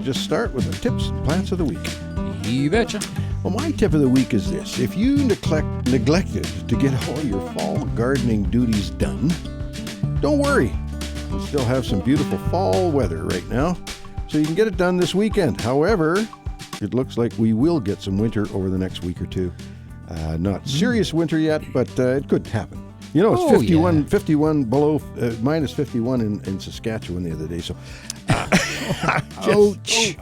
just start with the tips and plants of the week. You betcha. Well, my tip of the week is this. If you neglected to get all your fall gardening duties done, don't worry. We still have some beautiful fall weather right now, so you can get it done this weekend. However, it looks like we will get some winter over the next week or two. Not serious winter yet, but it could happen. You know, it's 51 below, minus 51 in Saskatchewan the other day. So,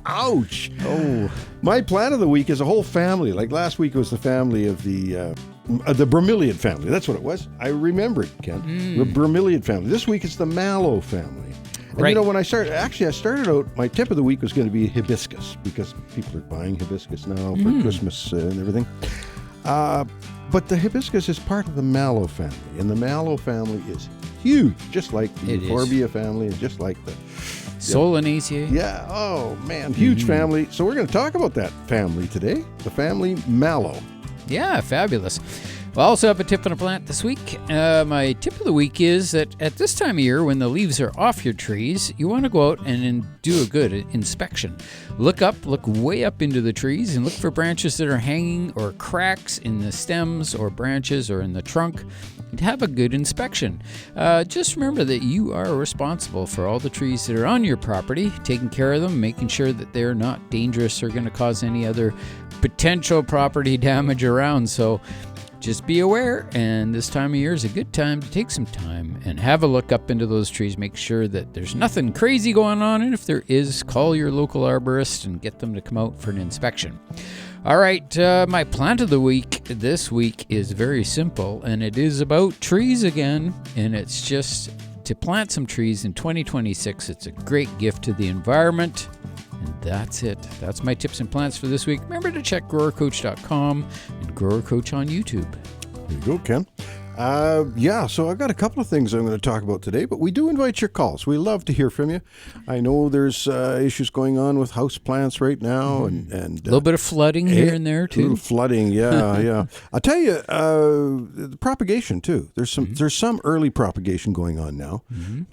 ouch. Oh, my plant of the week is a whole family. Like last week was the family of the bromeliad family. That's what it was. I remember it, Ken. The bromeliad family. This week it's the mallow family. And right. You know, when I started out, my tip of the week was going to be hibiscus, because people are buying hibiscus now for Christmas and everything. But the hibiscus is part of the mallow family, and the mallow family is huge, just like the Euphorbia family and just like the Solanaceae. Yeah, oh man, huge family. So we're going to talk about that family today, the family mallow. Yeah, fabulous. Well, I also have a tip on a plant this week. My tip of the week is that at this time of year, when the leaves are off your trees, you want to go out and do a good inspection. Look way up into the trees and look for branches that are hanging or cracks in the stems or branches or in the trunk. And have a good inspection. Just remember that you are responsible for all the trees that are on your property, taking care of them, making sure that they're not dangerous or going to cause any other potential property damage around. So just be aware, and this time of year is a good time to take some time and have a look up into those trees. Make sure that there's nothing crazy going on, and if there is, call your local arborist and get them to come out for an inspection. All right, my plant of the week this week is very simple, and it is about trees again, and it's just to plant some trees in 2026. It's a great gift to the environment. And that's it. That's my tips and plants for this week. Remember to check growercoach.com and Grower Coach on YouTube. There you go, Ken. So I've got a couple of things I'm going to talk about today, but we do invite your calls. We love to hear from you. I know there's issues going on with house plants right now, and a little bit of flooding here and there too. A little flooding, yeah. I'll tell you, the propagation too. There's some early propagation going on now.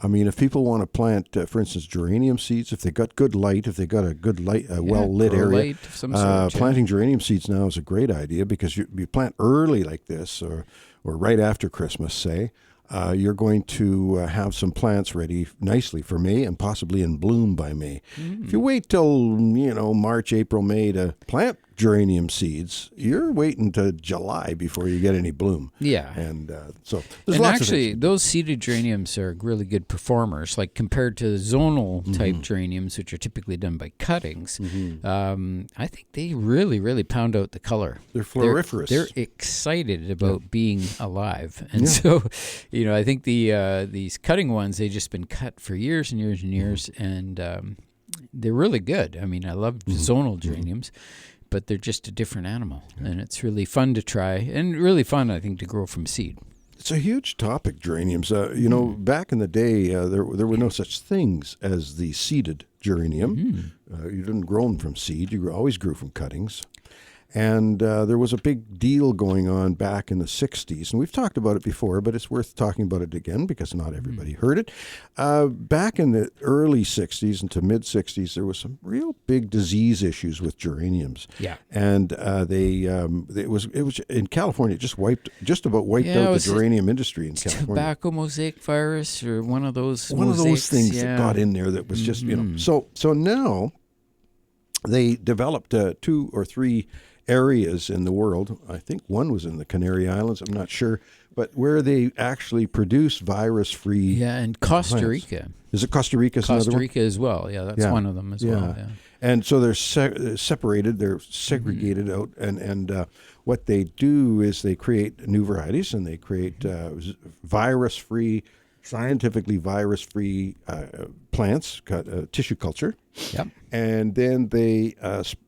I mean, if people want to plant, for instance, geranium seeds, if they got good light, if they got a good light, well lit area, light of some sort, planting geranium seeds now is a great idea, because you plant early like this, or right after Christmas, say, you're going to have some plants ready nicely for May and possibly in bloom by May. If you wait till, March, April, May to plant geranium seeds, you're waiting to July before you get any bloom. Yeah. And so there's lots of things. Those seeded geraniums are really good performers, like compared to zonal type geraniums, which are typically done by cuttings. I think they really, really pound out the color. They're floriferous. They're excited about being alive. And so, I think these cutting ones, they've just been cut for years and years and years, and they're really good. I mean, I love zonal geraniums. But they're just a different animal, and it's really fun to try, and really fun, I think, to grow from seed. It's a huge topic, geraniums. Back in the day, there were no such things as the seeded geranium. You didn't grow them from seed. You always grew from cuttings. And there was a big deal going on back in the 60s. And we've talked about it before, but it's worth talking about it again because not everybody heard it. Back in the early 60s into mid-60s, there was some real big disease issues with geraniums. Yeah. And it was in California, it just about wiped out the geranium industry in California. Tobacco mosaic virus or one of those things that got in there that was just, So now they developed 2 or 3 areas in the world. I think one was in the Canary Islands, I'm not sure, but where they actually produce virus-free. Yeah, and Costa Rica. Is it Costa Rica? Costa Rica as well. Yeah, that's one of them as well. Yeah. And so they're separated, they're segregated out, and what they do is they create new varieties, and they create virus-free, scientifically virus-free plants, tissue culture. Yep. And then they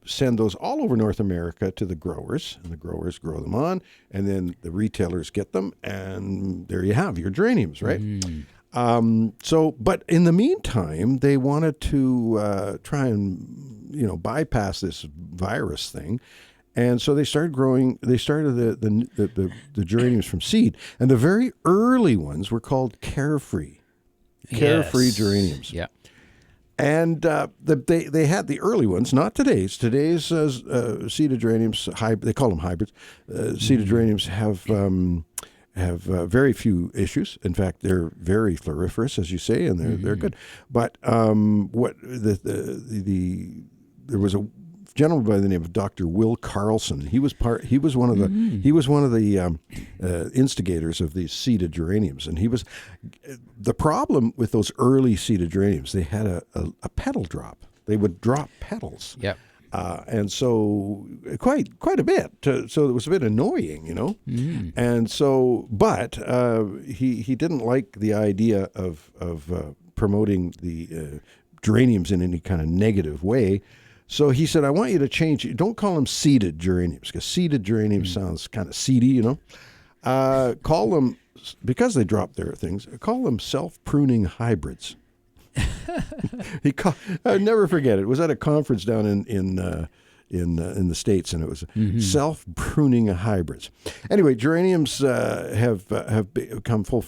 send those all over North America to the growers, and the growers grow them on, and then the retailers get them, and there you have your geraniums, right? But in the meantime, they wanted to try and, bypass this virus thing. And so they started the geraniums from seed. And the very early ones were called carefree geraniums. Yeah. And they had the early ones, not today's. Today's seeded geraniums, they call them hybrids. Seeded geraniums have very few issues. In fact, they're very floriferous, as you say, and they're good. But there was a gentleman by the name of Dr. Will Carlson. He was one of the instigators of these seeded geraniums, and the problem with those early seeded geraniums. They had a petal drop. They would drop petals. Yep. And so quite a bit. So it was a bit annoying, And so, but he didn't like the idea of promoting the geraniums in any kind of negative way. So he said, I want you to change it. Don't call them seeded geraniums, because seeded geraniums sounds kind of seedy, Call them, because they drop their things, call them self-pruning hybrids. I'll never forget it. It was at a conference down in the States, and it was self-pruning hybrids. Anyway, geraniums have become full.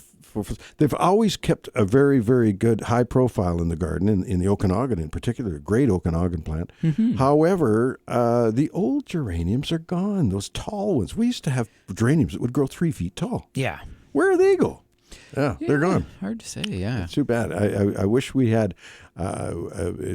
They've always kept a very, very good high profile in the garden, in the Okanagan in particular, a great Okanagan plant. However, the old geraniums are gone, those tall ones. We used to have geraniums that would grow 3 feet tall. Yeah. Where do they go? Yeah, they're gone. Hard to say, yeah. It's too bad. I wish we had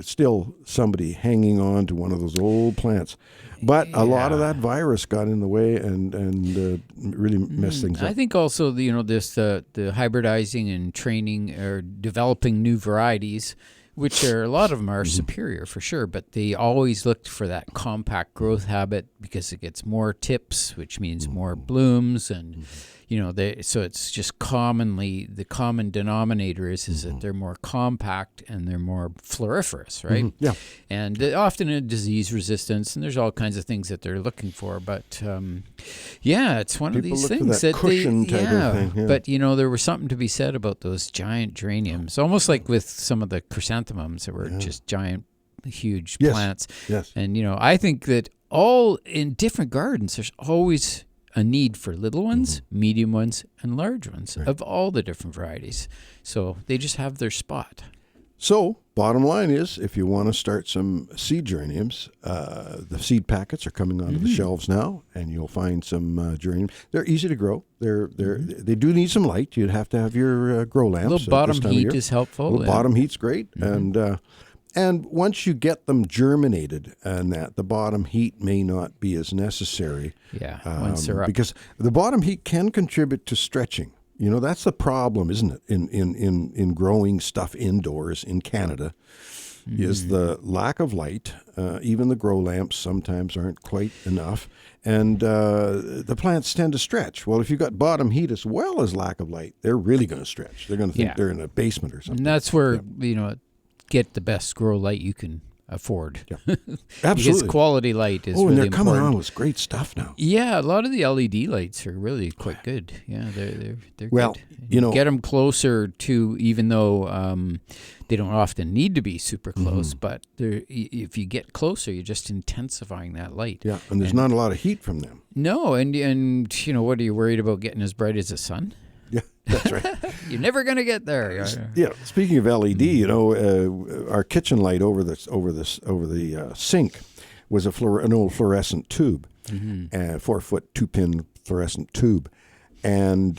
still somebody hanging on to one of those old plants. But a lot of that virus got in the way and really messed things up. I think also, the hybridizing and training or developing new varieties, which a lot of them are superior for sure, but they always looked for that compact growth habit because it gets more tips, which means more blooms, and so it's just the common denominator is that they're more compact and they're more floriferous, right? Yeah. And often a disease resistance, and there's all kinds of things that they're looking for. But it's one of these things that cushion type of thing. Yeah. But there was something to be said about those giant geraniums, almost like with some of the chrysanthemums that were just giant, huge plants. Yes. And I think that all in different gardens, there's always a need for little ones, medium ones, and large ones of all the different varieties. So they just have their spot. So bottom line is, if you want to start some seed geraniums, the seed packets are coming onto the shelves now, and you'll find some geraniums. They're easy to grow. They do need some light. You'd have to have your grow lamps. A little bottom heat is helpful. A little bottom heat's great, and once you get them germinated, and the bottom heat may not be as necessary. Yeah, once they're up. Because the bottom heat can contribute to stretching. That's the problem, isn't it, in growing stuff indoors in Canada, is the lack of light. Even the grow lamps sometimes aren't quite enough, and the plants tend to stretch. Well, if you've got bottom heat as well as lack of light, they're really going to stretch. They're going to think they're in a basement or something. And that's where, get the best grow light you can afford. Yeah. Absolutely. Because quality light is really and they're important. coming on with great stuff now. Yeah, a lot of the LED lights are really quite good. Yeah, they're well, good. Get them closer to, even though they don't often need to be super close, but if you get closer, you're just intensifying that light. Yeah, and there's not a lot of heat from them. No, and what are you worried about getting as bright as the sun? Yeah, that's right. You're never going to get there. Yeah. Speaking of LED, our kitchen light over the sink was an old fluorescent tube, 4-foot 2-pin fluorescent tube, and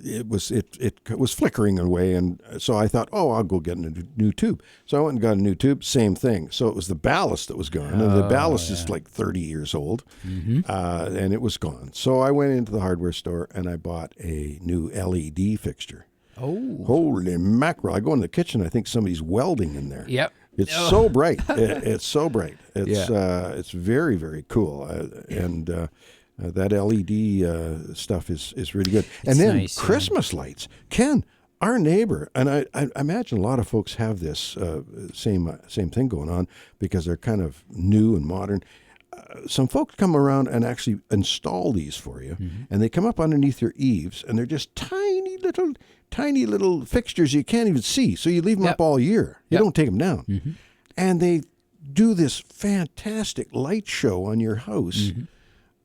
it was flickering away, and so I thought, I'll go get a new tube. So I went and got a new tube, same thing. So it was the ballast that was gone, and the ballast is like 30 years old, and it was gone. So I went into the hardware store and I bought a new LED fixture. Oh, holy mackerel! I go in the kitchen, I think somebody's welding in there. Yep. It's so bright. It's so bright. It's very, very cool, and. That LED stuff is really good. And then nice, Christmas lights. Ken, our neighbor, and I imagine a lot of folks have this same thing going on because they're kind of new and modern. Some folks come around and actually install these for you, and they come up underneath your eaves, and they're just tiny little fixtures you can't even see. So you leave them up all year. You don't take them down. And they do this fantastic light show on your house.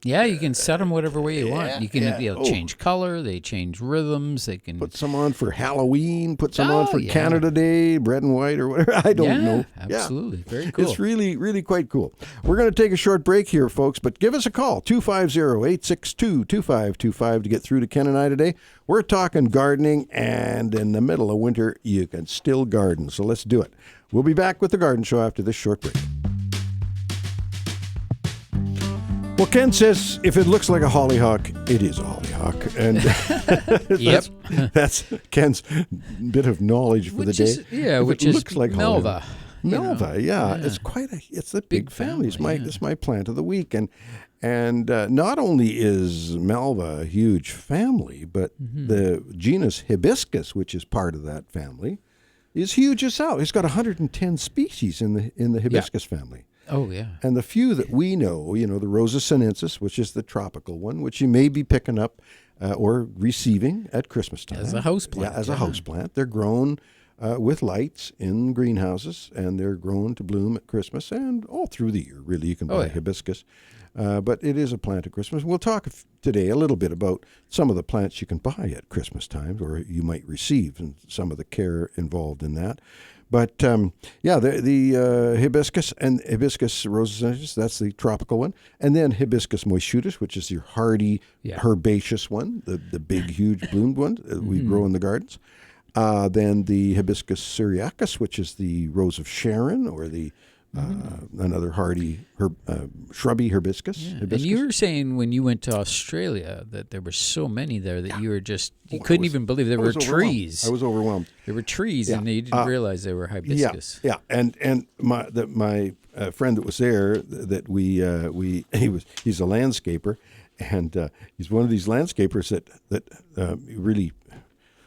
Yeah, you can set them whatever way you want. You can they'll Oh. change color, they change rhythms, they can Put some on for Halloween, put some on Oh, for yeah. Canada Day, red and white or whatever. I don't know. Absolutely. Yeah. Very cool. It's really, really quite cool. We're going to take a short break here, folks, but give us a call, 250-862-2525 to get through to Ken and I today. We're talking gardening, and in the middle of winter, you can still garden. So let's do it. We'll be back with the Garden Show after this short break. Well, Ken says if it looks like a hollyhock, it is a hollyhock. And Yep. that's Ken's bit of knowledge for Which the is, day. yeah, If which it is looks like Melva. hollyhock. you know. Melva, yeah. It's a big family. It's my plant of the week. And not only is Melva a huge family, but the genus hibiscus, which is part of that family, is huge as hell. It's got 110 species in the hibiscus family. Oh, yeah. And the few that we know, the Rosa sinensis, which is the tropical one, which you may be picking up or receiving at Christmas time. As a houseplant. Yeah, as a houseplant. They're grown with lights in greenhouses, and they're grown to bloom at Christmas and all through the year, really. You can buy hibiscus. But it is a plant at Christmas. We'll talk today a little bit about some of the plants you can buy at Christmas time or you might receive and some of the care involved in that. But, the hibiscus and hibiscus rosa, that's the tropical one. And then hibiscus moischutus, which is your hardy, herbaceous one, the big, huge bloomed one that we grow in the gardens. Then the hibiscus syriacus, which is the rose of Sharon, or the another hardy shrubby hibiscus. And you were saying when you went to Australia that there were so many there that you were you couldn't even believe there were trees. I was overwhelmed. There were trees, and you didn't realize they were hibiscus. Yeah. And my friend that was there, that he's a landscaper, and he's one of these landscapers that really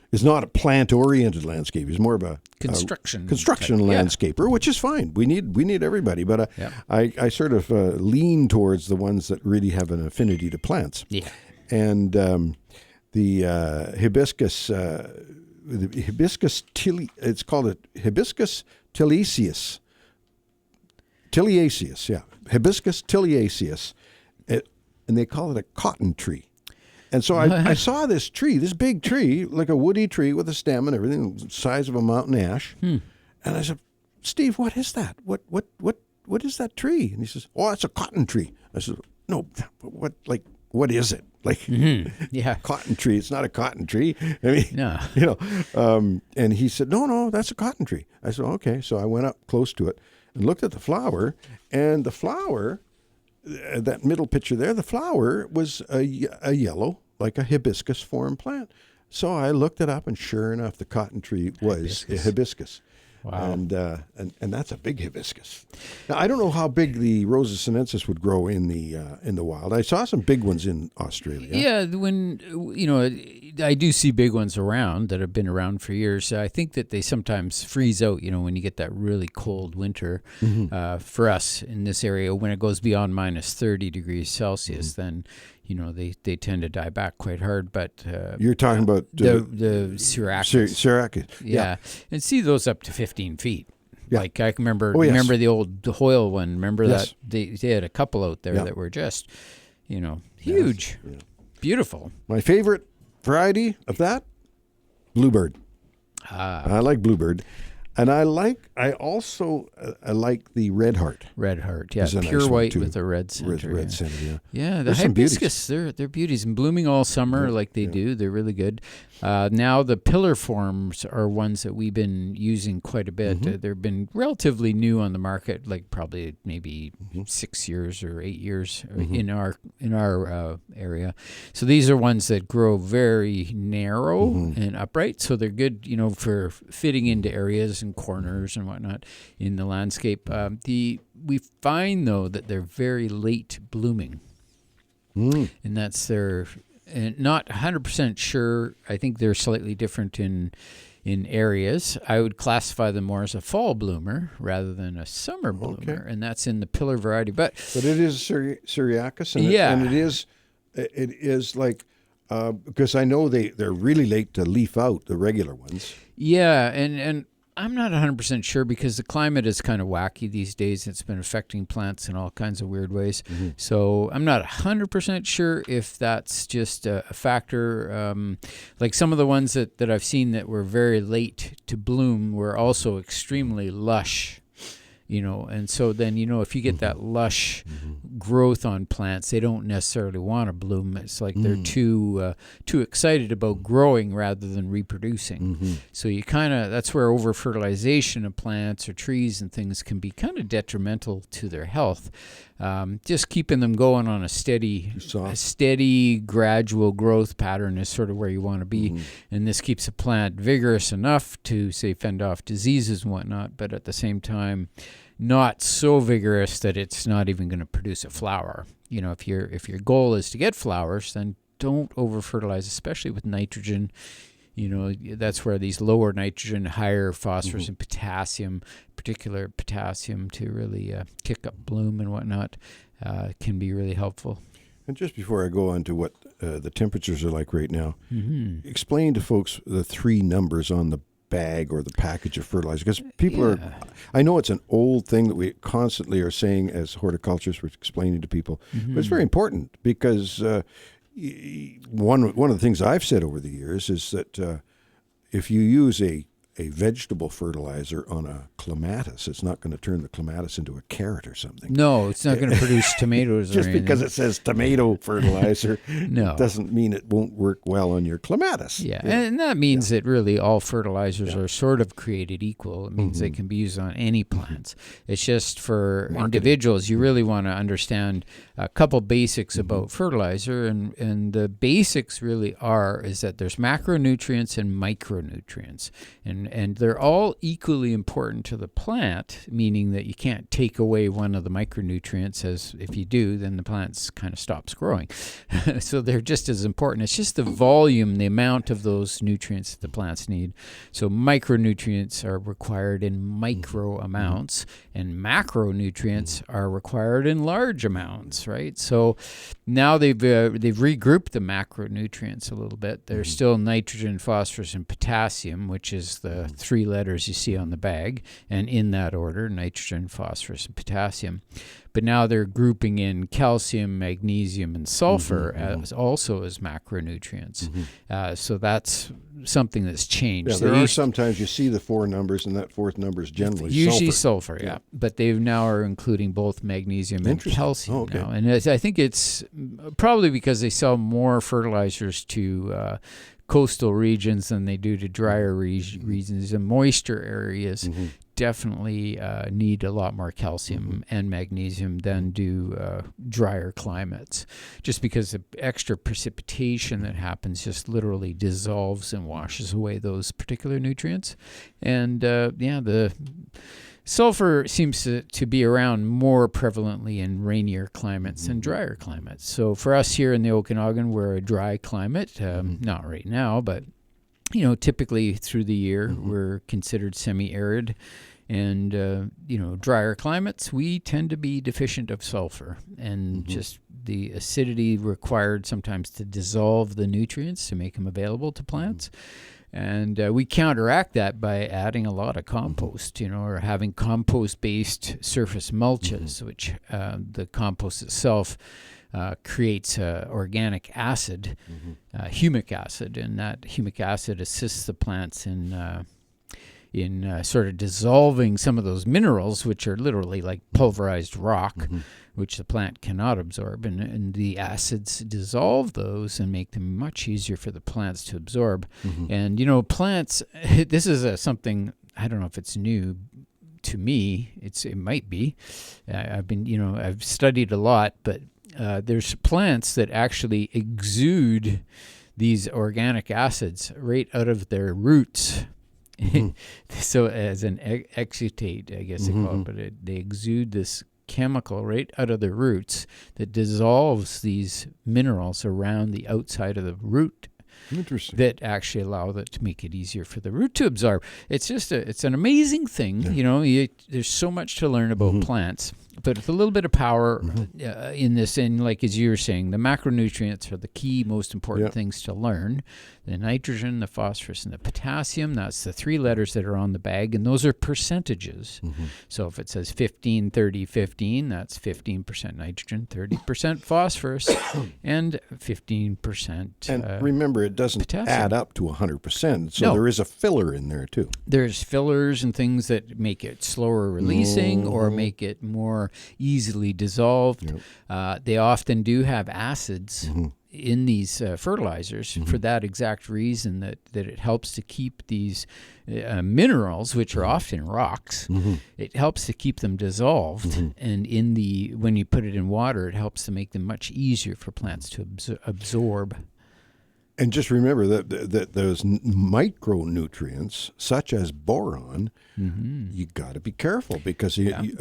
is not a plant-oriented landscaper. He's more of a construction landscaper, which is fine. We need everybody, but I sort of lean towards the ones that really have an affinity to plants. Yeah, and the hibiscus, it's called a hibiscus tiliaceus. Hibiscus tiliaceus, and they call it a cotton tree. And so I saw this tree, this big tree, like a woody tree with a stem and everything, the size of a mountain ash. And I said, Steve, what is that? What is that tree? And he says, oh, it's a cotton tree. I said, no, what is it? Cotton tree. It's not a cotton tree. I mean, no. And he said, no, that's a cotton tree. I said, okay. So I went up close to it and looked at the flower, and the flower, that middle picture there, the flower was a yellow, like a hibiscus form plant. So I looked it up, and sure enough, the cotton tree was a hibiscus. Wow. And that's a big hibiscus. Now, I don't know how big the Rosa sinensis would grow in the wild. I saw some big ones in Australia. Yeah, when I do see big ones around that have been around for years. I think that they sometimes freeze out, when you get that really cold winter. For us in this area, when it goes beyond minus 30 degrees Celsius, then they tend to die back quite hard. But you're talking about the Syriacus. Syriacus. Yeah, and see those up to 15 feet. Yeah. Like I remember, Oh, yes. remember the old Hoyle one. Remember Yes. that they had a couple out there that were just, huge, beautiful. My favorite variety of that, bluebird. I like bluebird. And I also like the red heart. Red heart, yeah, Is a nice pure one, white too. with a red center. Red center, yeah. Yeah, the There's some hibiscus, they're beauties and blooming all summer like they do. They're really good. Now the pillar forms are ones that we've been using quite a bit. They've been relatively new on the market, like probably maybe 6 years or 8 years in our area. So these are ones that grow very narrow and upright. So they're good, for fitting into areas and corners and whatnot in the landscape. We find though that they're very late blooming, and that's and not 100% sure. I think they're slightly different in areas. I would classify them more as a fall bloomer rather than a summer bloomer, and that's in the pillar variety. But it is Syriacus, and it is like because I know they're really late to leaf out, the regular ones. Yeah, and I'm not 100% sure because the climate is kind of wacky these days. It's been affecting plants in all kinds of weird ways. So I'm not 100% sure if that's just a factor. Like some of the ones that I've seen that were very late to bloom were also extremely lush. And so then, if you get that lush growth on plants, they don't necessarily want to bloom. It's like they're too excited about growing rather than reproducing. So that's where over-fertilization of plants or trees and things can be kind of detrimental to their health. Just keeping them going on a steady, gradual growth pattern is sort of where you want to be. And this keeps a plant vigorous enough to, say, fend off diseases and whatnot, but at the same time, not so vigorous that it's not even going to produce a flower. If your goal is to get flowers, then don't over-fertilize, especially with nitrogen. That's where these lower nitrogen, higher phosphorus and potassium, particular potassium to really kick up bloom and whatnot, can be really helpful. And just before I go on to what the temperatures are like right now, explain to folks the 3 numbers on the bag or the package of fertilizer, because people I know it's an old thing that we constantly are saying as horticulturists, we're explaining to people, but it's very important because one of the things I've said over the years is that if you use a vegetable fertilizer on a clematis, it's not going to turn the clematis into a carrot or something. No, it's not going to produce tomatoes. Just because it says tomato fertilizer doesn't mean it won't work well on your clematis. Yeah, and that means that really all fertilizers are sort of created equal. It means they can be used on any plants. It's just for individuals, you really want to understand a couple basics about fertilizer, and the basics really is that there's macronutrients and micronutrients, and they're all equally important to the plant, meaning that you can't take away one of the micronutrients, as if you do, then the plant kind of stops growing. So they're just as important. It's just the volume, the amount of those nutrients that the plants need. So micronutrients are required in micro amounts, and macronutrients are required in large amounts, right? So now they've regrouped the macronutrients a little bit. There's still nitrogen, phosphorus, and potassium, which is the 3 letters you see on the bag, and in that order, nitrogen, phosphorus, and potassium. But now they're grouping in calcium, magnesium, and sulfur as macronutrients. So that's something that's changed. Yeah, there are sometimes you see the 4 numbers, and that 4th number is generally sulfur. Yeah. But they now are including both magnesium and calcium now. And I think it's probably because they sell more fertilizers to coastal regions than they do to drier regions. And moisture areas definitely need a lot more calcium and magnesium than do drier climates, just because the extra precipitation that happens just literally dissolves and washes away those particular nutrients. And the sulfur seems to be around more prevalently in rainier climates than drier climates. So for us here in the Okanagan, we're a dry climate, not right now, but typically through the year we're considered semi-arid. And, drier climates, we tend to be deficient of sulfur, and just the acidity required sometimes to dissolve the nutrients to make them available to plants. And we counteract that by adding a lot of compost, or having compost-based surface mulches, which the compost itself creates organic acid, humic acid, and that humic acid assists the plants in sort of dissolving some of those minerals, which are literally like pulverized rock, which the plant cannot absorb. And the acids dissolve those and make them much easier for the plants to absorb. And, plants, this is something, I don't know if it's new to me. It might be. I've studied a lot, but there's plants that actually exude these organic acids right out of their roots. So as an exudate, I guess they call it, but they exude this chemical right out of the roots that dissolves these minerals around the outside of the root. Interesting. That actually allow that to make it easier for the root to absorb. It's just it's an amazing thing. There's so much to learn about plants. but with a little bit of power in this, and like as you were saying, the macronutrients are the key, most important things to learn. The nitrogen, the phosphorus, and the potassium, that's the 3 letters that are on the bag, and those are percentages. So if it says 15, 30, 15, that's 15% nitrogen, 30% phosphorus, and 15% And remember, it doesn't potassium. add up to 100%, so there is a filler in there, too. There's fillers and things that make it slower releasing or make it more easily dissolved. They often do have acids in these fertilizers for that exact reason, that it helps to keep these minerals, which are often rocks, it helps to keep them dissolved. And when you put it in water, it helps to make them much easier for plants to absorb. And just remember that those micronutrients, such as boron, you got to be careful, because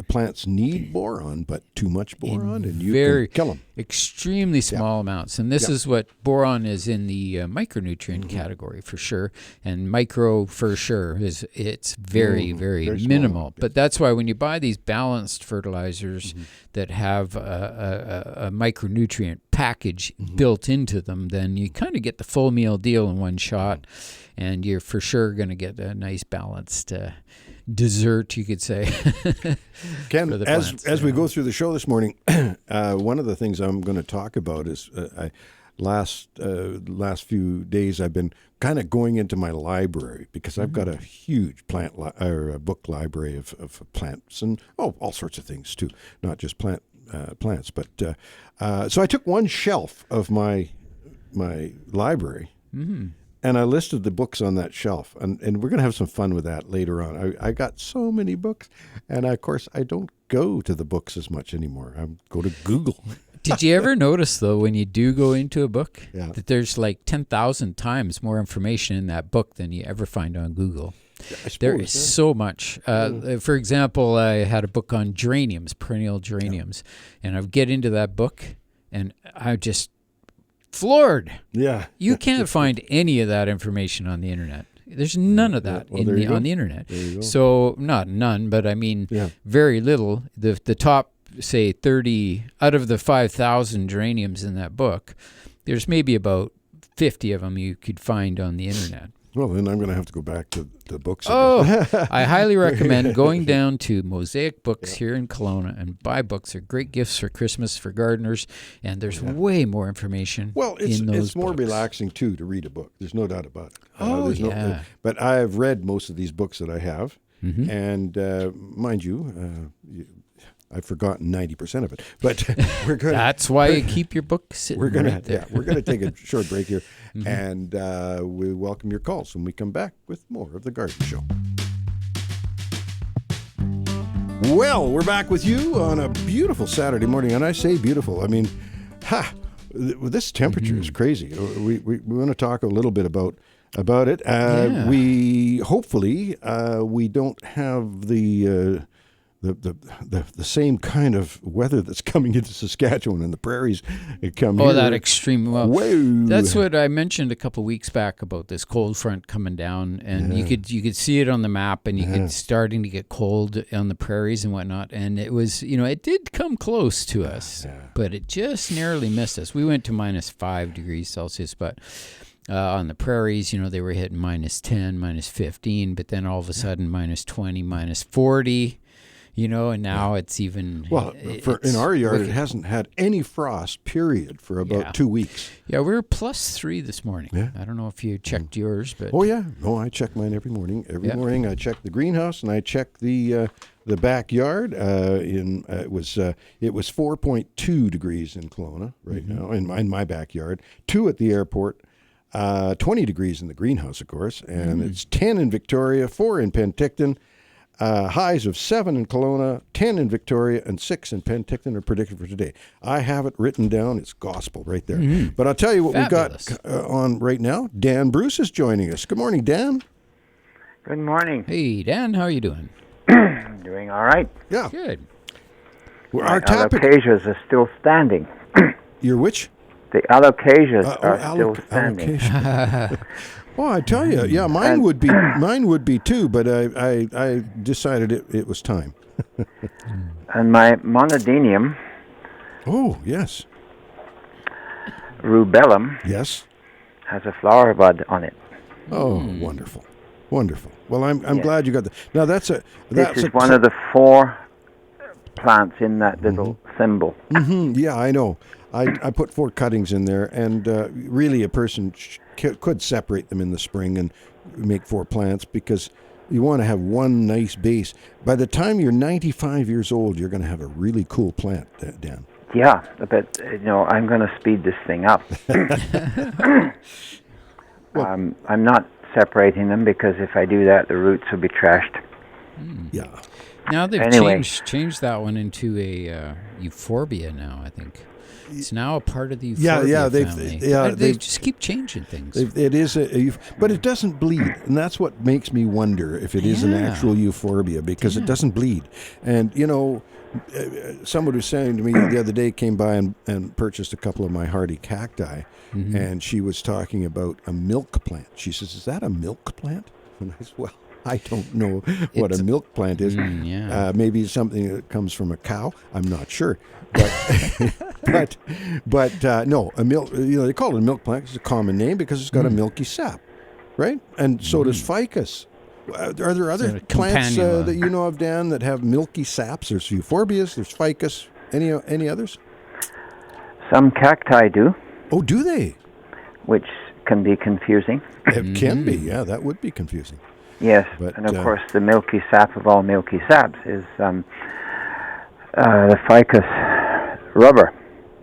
plants need boron, but too much boron, and you can kill them. Extremely small amounts. And this is what boron is in the micronutrient category for sure. And micro for sure it's very, very minimal. But that's why when you buy these balanced fertilizers that have a micronutrient package built into them, then you kind of get the full meal deal in one shot, and you're for sure going to get a nice balanced dessert, you could say. Ken, as we go through the show this morning, one of the things I'm going to talk about is last few days I've been kind of going into my library, because I've got a huge book library of plants and all sorts of things too, not just plants. But so I took one shelf of my library. And I listed the books on that shelf, and we're going to have some fun with that later on. I got so many books, and of course, I don't go to the books as much anymore. I go to Google. Did you ever notice, though, when you do go into a book, that there's like 10,000 times more information in that book than you ever find on Google? There is so much. For example, I had a book on geraniums, perennial geraniums, and I would get into that book, and I just floored. You can't find any of that information on the internet. There's none of that on the internet. So not none, but I mean very little. The top, say, 30 out of the 5,000 geraniums in that book, there's maybe about 50 of them you could find on the internet. Well, then I'm going to have to go back to the books. I highly recommend going down to Mosaic Books here in Kelowna and buy books. They're great gifts for Christmas for gardeners, and there's way more information. Well, it's more relaxing too to read a book. There's no doubt about it. But I've read most of these books that I have, and mind you, I've forgotten 90% of it, but we're going. That's why you keep your book sitting. We're going to we're going to take a short break here, and we welcome your calls when we come back with more of the Garden Show. Well, we're back with you on a beautiful Saturday morning, and I say beautiful. I mean, this temperature is crazy. We want to talk a little bit about it. We hopefully we don't have the same kind of weather that's coming into Saskatchewan and the prairies come here. That extreme. Well, whoa. That's what I mentioned a couple weeks back about this cold front coming down, and you could see it on the map, and you could starting to get cold on the prairies and whatnot. And it was, it did come close to us, but it just narrowly missed us. We went to -5 degrees Celsius, but on the prairies, they were hitting -10, -15, but then all of a sudden -20, -40. And now it's even... Well, in our yard, it hasn't had any frost, period, for about 2 weeks. Yeah, we were +3 this morning. Yeah. I don't know if you checked yours, but... Oh, yeah. No, I check mine every morning. Every morning I check the greenhouse, and I check the backyard. It was 4.2 degrees in Kelowna right now, in my backyard, 2 at the airport, 20 degrees in the greenhouse, of course, and it's 10 in Victoria, 4 in Penticton. Highs of 7 in Kelowna, 10 in Victoria, and 6 in Penticton are predicted for today. I have it written down. It's gospel right there. But I'll tell you what Fabulous. We've got on right now. Dan Bruce is joining us. Good morning, Dan. Good morning. Hey, Dan, how are you doing? Doing all right. Yeah. Good. Well, our topic... alocasias are still standing. Your which? The alocasias are still standing. Oh, I tell you, mine would be too, but I decided it was time. And my monodinium, Oh, yes. rubellum, Yes. has a flower bud on it. Oh, wonderful. Wonderful. Well, I'm Yes. glad you got that. Now, that's This is one of the 4 plants in that little symbol. Yeah, I know. I put 4 cuttings in there, and really a person could separate them in the spring and make 4 plants because you want to have one nice base. By the time you're 95 years old, you're going to have a really cool plant, Dan. Yeah, but I'm going to speed this thing up. I'm not separating them because if I do that, the roots will be trashed. Yeah. Now they've Anyway. changed that one into a euphorbia now, I think. It's now a part of the euphorbia family. They just keep changing things. It is but it doesn't bleed, and that's what makes me wonder if it is an actual euphorbia, because it doesn't bleed. And someone was saying to me the other day, came by and purchased a couple of my hardy cacti, and she was talking about a milk plant. She says, "Is that a milk plant?" And I said, "Well, I don't know what a milk plant is. Maybe it's something that comes from a cow. I'm not sure." But no, a milk. They call it a milk plant. It's a common name because it's got a milky sap, right? And so does ficus. Are there other plants that you know of, Dan, that have milky saps? There's euphorbias. There's ficus. Any others? Some cacti do, Oh, do they? which can be confusing. It can be. Yeah, that would be confusing. Yes, But, and of course the milky sap of all milky saps is the ficus rubber.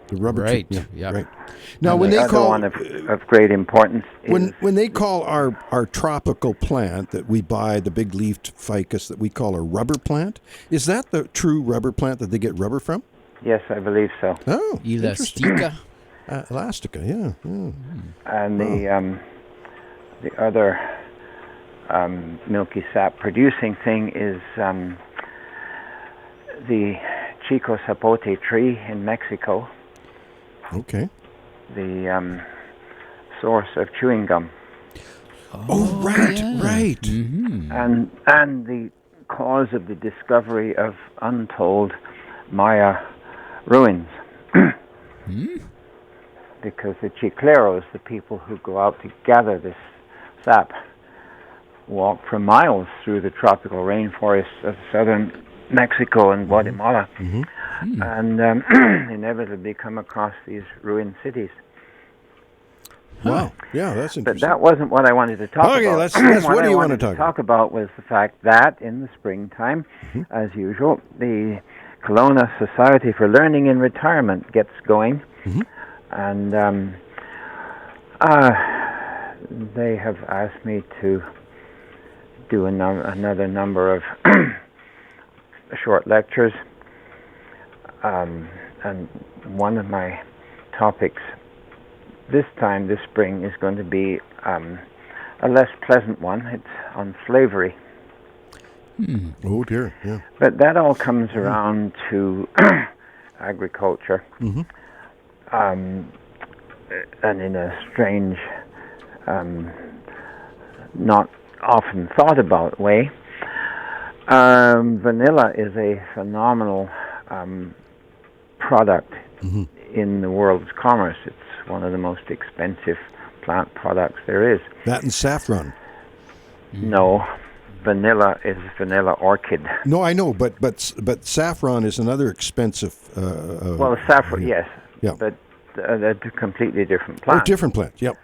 The rubber Right. tree. Yeah. Right. Now, when The they other call one of great importance is when they call our tropical plant that we buy, the big leafed ficus that we call a rubber plant, is that the true rubber plant that they get rubber from? yes, I believe so. Oh, Elastica. Elastica, yeah. And the other milky sap producing thing is the Chico zapote tree in Mexico, Okay. the source of chewing gum, Oh, right, right. and the cause of the discovery of untold Maya ruins. Because the chicleros, the people who go out to gather this sap, walk for miles through the tropical rainforests of southern Mexico and Guatemala, and inevitably come across these ruined cities. Wow. Yeah, that's interesting. But that wasn't what I wanted to talk about. Okay, let's what do you want to talk about was the fact that in the springtime, as usual, the Kelowna Society for Learning in Retirement gets going, and they have asked me to do another number of short lectures, and one of my topics this spring is going to be a less pleasant one. It's on slavery. Oh, dear, yeah. But that all comes around to agriculture, and in a strange, not often thought about way. Vanilla is a phenomenal product in the world's commerce. It's one of the most expensive plant products there is. That and saffron. No, vanilla is vanilla orchid. No, I know, but saffron is another expensive. Well, saffron, yes, Yeah. but they're a completely different plant. Oh, different plant. Yep.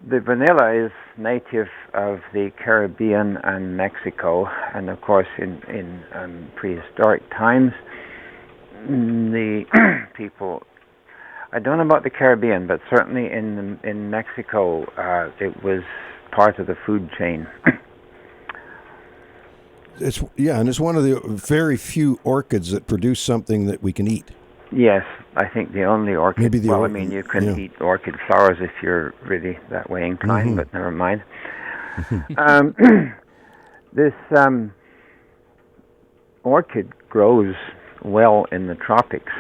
The vanilla is native of the Caribbean and Mexico, and of course in prehistoric times, the people, I don't know about the Caribbean, but certainly in Mexico, it was part of the food chain. And it's one of the very few orchids that produce something that we can eat. Yes, I think the only orchid. Maybe I mean, you can eat orchid flowers if you're really that way inclined, but never mind. This orchid grows well in the tropics,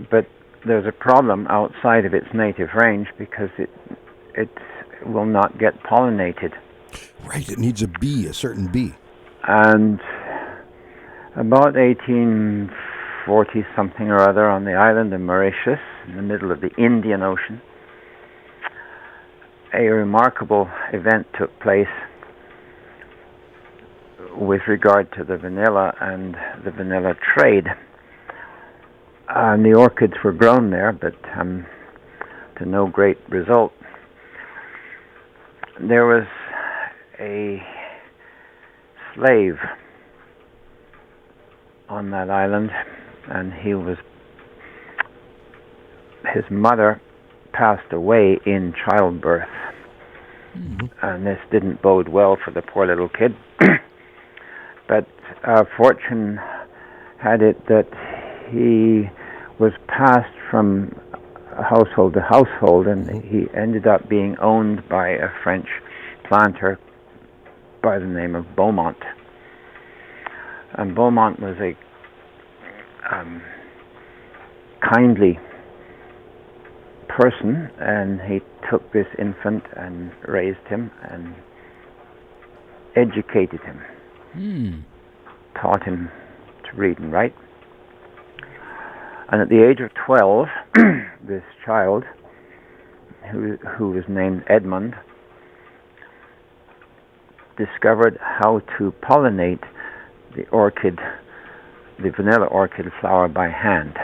but there's a problem outside of its native range because it will not get pollinated. Right, it needs a certain bee. And about 1840 something or other, on the island of Mauritius, in the middle of the Indian Ocean, a remarkable event took place with regard to the vanilla and the vanilla trade. And the orchids were grown there, but to no great result. There was a slave on that island, and his mother passed away in childbirth. Mm-hmm. And this didn't bode well for the poor little kid. But fortune had it that he was passed from household to household, and he ended up being owned by a French planter by the name of Beaumont. And Beaumont was a kindly person, and he took this infant and raised him and educated him, taught him to read and write. And at the age of 12, this child, who was named Edmund, discovered how to pollinate the vanilla orchid flower by hand.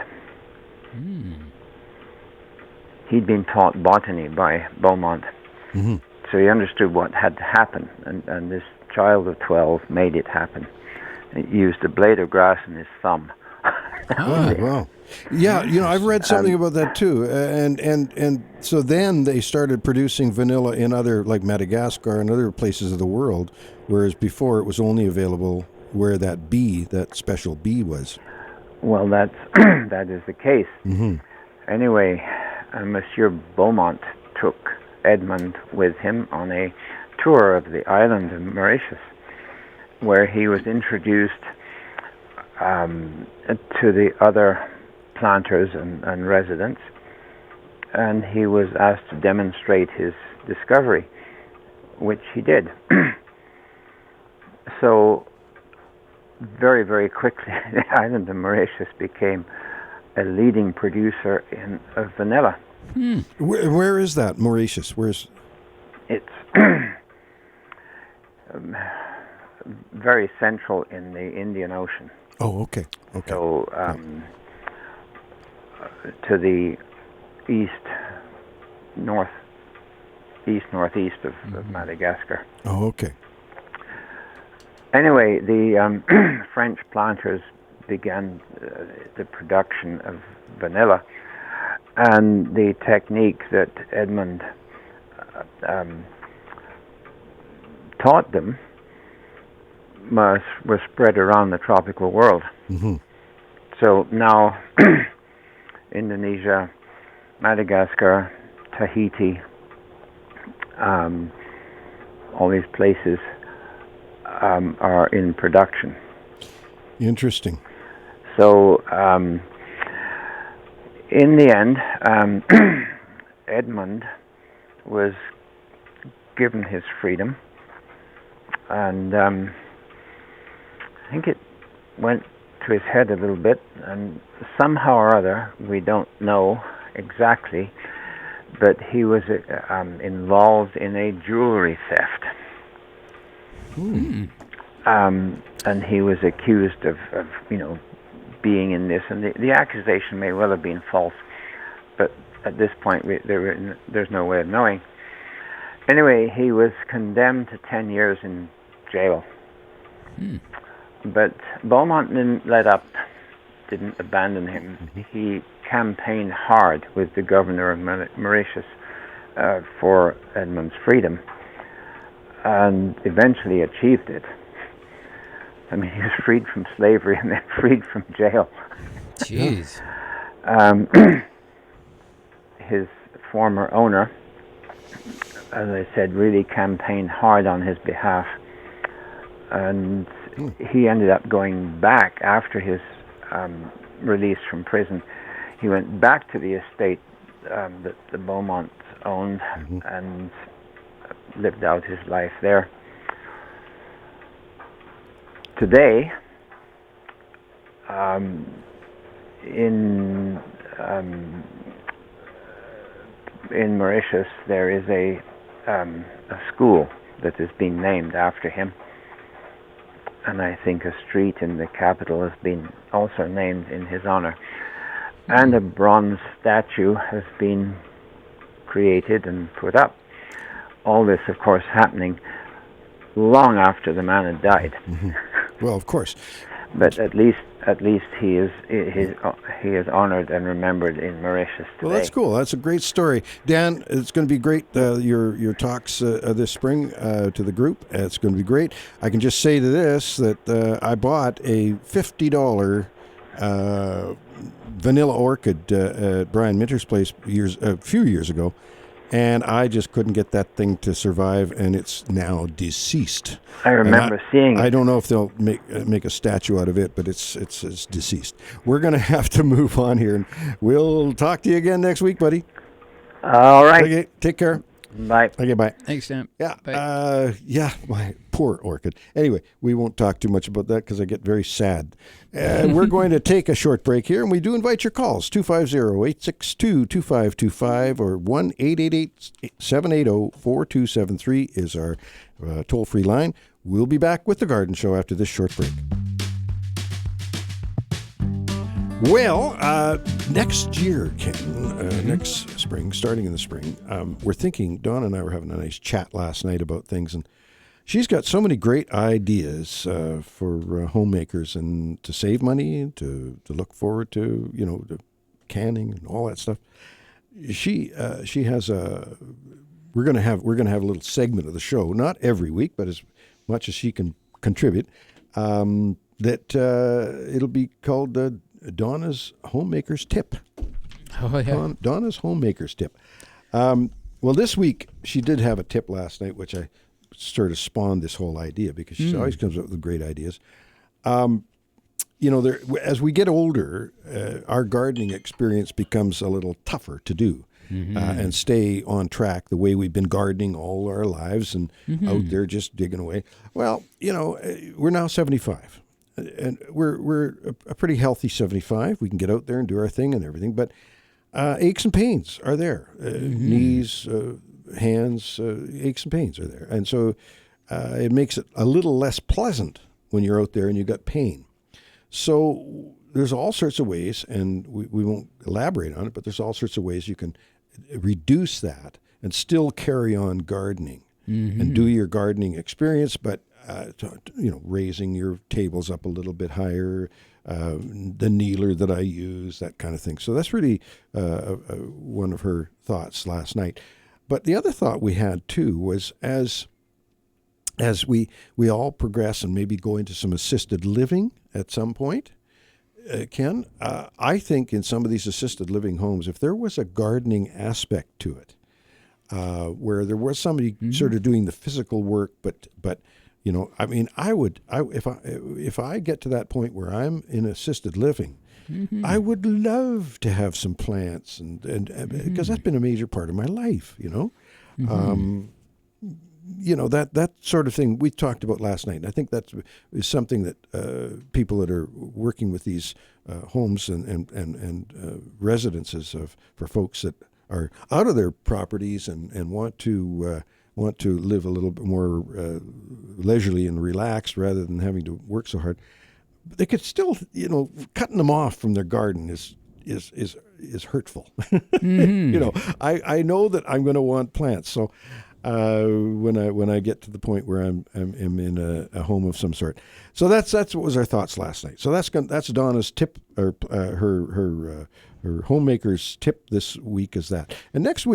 He'd been taught botany by Beaumont, so he understood what had to happen, and this child of 12 made it happen. He used a blade of grass in his thumb. Wow. Yeah, I've read something about that too, and so then they started producing vanilla in other, like Madagascar and other places of the world, whereas before it was only available where that special bee was. Well, that is the case. Anyway, Monsieur Beaumont took Edmund with him on a tour of the island of Mauritius, where he was introduced to the other planters and residents, and he was asked to demonstrate his discovery, which he did. So very, very quickly, the island of Mauritius became a leading producer of vanilla. Where is that, Mauritius? It's very central in the Indian Ocean. Oh, okay. So to the northeast of Madagascar. Oh, okay. Anyway, the French planters began the production of vanilla, and the technique that Edmund taught them was spread around the tropical world. So now Indonesia, Madagascar, Tahiti, all these places are in production. Interesting. So in the end, Edmund was given his freedom, and I think it went to his head a little bit, and somehow or other, we don't know exactly, but he was involved in a jewelry theft. And he was accused of being in this, and the accusation may well have been false, but at this point there's no way of knowing. Anyway, he was condemned to 10 years in jail. But Beaumont didn't abandon him. He campaigned hard with the governor of Mauritius for Edmund's freedom, and eventually achieved it. I mean, he was freed from slavery and then freed from jail. Jeez. His former owner, as I said, really campaigned hard on his behalf, and he ended up going back after his release from prison. He went back to the estate that the Beaumonts owned and lived out his life there. today, in Mauritius, there is a school that is being named after him, and I think a street in the capital has been also named in his honor. And a bronze statue has been created and put up. All this, of course, happening long after the man had died. Mm-hmm. Well, of course. But at least he is honored and remembered in Mauritius today. Well, that's cool. That's a great story, Dan. It's going to be great. Your talks this spring to the group. It's going to be great. I can just say to this that I bought a $50 vanilla orchid at Brian Minter's place a few years ago, and I just couldn't get that thing to survive, and it's now deceased. I remember seeing it. I don't know if they'll make a statue out of it, but it's deceased. We're going to have to move on here, and we'll talk to you again next week, buddy. All right. Okay, take care. Bye. Okay, bye. Thanks, Dan. Yeah, Bye. My poor orchid. Anyway, we won't talk too much about that because I get very sad. We're going to take a short break here, and we do invite your calls, 250-862-2525 or 1-888-780-4273 is our toll-free line. We'll be back with The Garden Show after this short break. Well, next year, Ken, next spring, starting in the spring, we're thinking, Dawn and I were having a nice chat last night about things, and she's got so many great ideas for homemakers and to save money, to look forward to, the canning and all that stuff. She has we're gonna have a little segment of the show, not every week, but as much as she can contribute. That it'll be called Donna's Homemaker's Tip. Oh, yeah. Donna's Homemaker's Tip. Well, this week she did have a tip last night, which I sort of spawned this whole idea because she always comes up with great ideas. As we get older, our gardening experience becomes a little tougher to do and stay on track the way we've been gardening all our lives and out there just digging away. Well, we're now 75. And we're a pretty healthy 75. We can get out there and do our thing and everything, but aches and pains are there. Knees, hands, aches and pains are there. And so it makes it a little less pleasant when you're out there and you've got pain. So there's all sorts of ways, and we won't elaborate on it, but there's all sorts of ways you can reduce that and still carry on gardening and do your gardening experience, but raising your tables up a little bit higher, the kneeler that I use, that kind of thing. So that's really one of her thoughts last night. But the other thought we had too was as we all progress and maybe go into some assisted living at some point, Ken, I think in some of these assisted living homes, if there was a gardening aspect to it, where there was somebody sort of doing the physical work, but if I get to that point where I'm in assisted living, I would love to have some plants and because that's been a major part of my life, that sort of thing we talked about last night. And I think that is something that people that are working with these homes and residences for folks that are out of their properties and want to live a little bit more leisurely and relaxed rather than having to work so hard. But they could still, cutting them off from their garden is hurtful. I know that I'm going to want plants. So when I get to the point where I'm in a home of some sort. So that's what was our thoughts last night. So that's Donna's tip, or her homemaker's tip this week is that. And next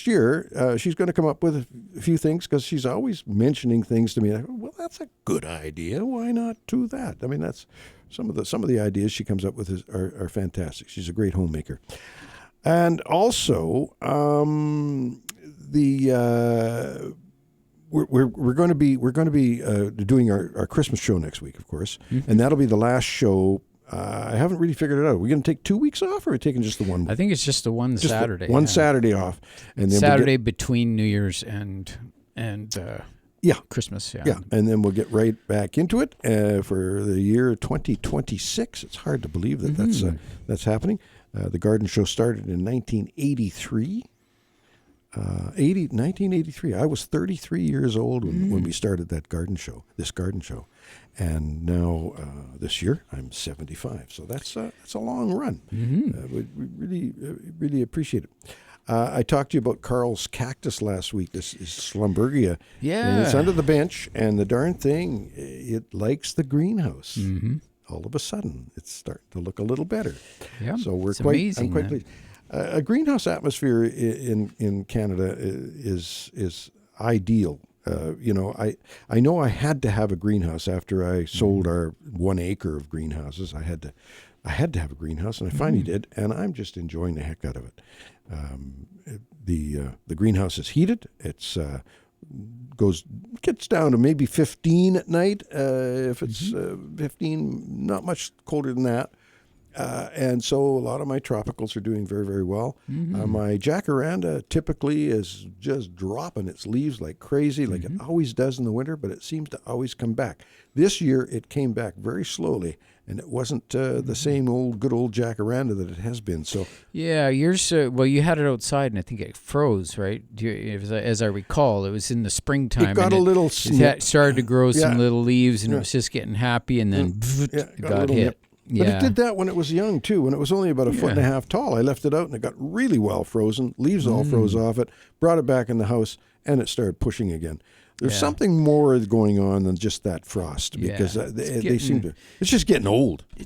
year, she's going to come up with a few things because she's always mentioning things to me. And I go, well, that's a good idea. Why not do that? I mean, that's some of the ideas she comes up with are fantastic. She's a great homemaker. And also, we're going to be doing our Christmas show next week, of course, and that'll be the last show. I haven't really figured it out. Are we going to take 2 weeks off, or are we taking just the one? I think it's just the one Saturday. One Saturday off, and then Saturday between New Year's and Yeah. Christmas. Yeah. Yeah, and then we'll get right back into it for the year 2026. It's hard to believe that that's happening. The garden show started in 1983. 1983. I was 33 years old when we started this garden show. And now this year I'm 75. So that's a long run. We really appreciate it. I talked to you about Carl's cactus last week. This is Schlumbergia. Yeah. And it's under the bench, and the darn thing, it likes the greenhouse. All of a sudden, it's starting to look a little better. Yeah. So Amazing, I'm quite pleased. A greenhouse atmosphere in Canada is ideal. I know I had to have a greenhouse after I sold our 1 acre of greenhouses. I had to have a greenhouse, and I finally did, and I'm just enjoying the heck out of it. The greenhouse is heated. It's gets down to maybe 15 at night. If it's 15, not much colder than that. And so a lot of my tropicals are doing very, very well. My jacaranda typically is just dropping its leaves like crazy, like it always does in the winter, but it seems to always come back. This year it came back very slowly, and it wasn't the same good old jacaranda that it has been. So yeah, yours. Well, you had it outside, and I think it froze, right? As I recall, it was in the springtime. It got a little snip. It started to grow some little leaves, and it was just getting happy, and then it got hit. Nip. But it did that when it was young, too. When it was only about a foot and a half tall, I left it out, and it got really well frozen. Leaves all froze off it. Brought it back in the house, and it started pushing again. There's something more going on than just that frost, because they seem to. It's just getting old. I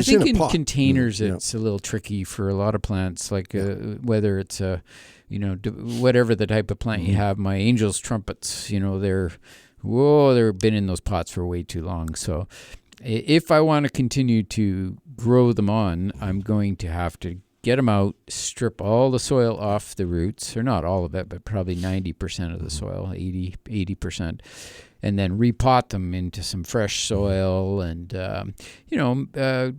think in containers it's a little tricky for a lot of plants, like whether it's whatever the type of plant you have. My angel's trumpets, they've been in those pots for way too long. So if I want to continue to grow them on, I'm going to have to get them out, strip all the soil off the roots, or not all of it, but probably 90% of the soil, 80%, and then repot them into some fresh soil, and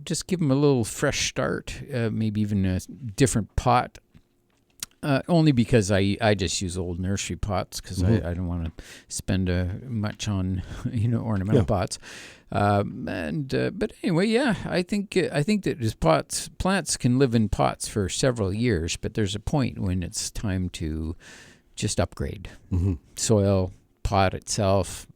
just give them a little fresh start, maybe even a different pot. Only because I just use old nursery pots, because I don't want to spend much on ornamental pots. But anyway, I think that plants can live in pots for several years, but there's a point when it's time to just upgrade. Soil, pot itself.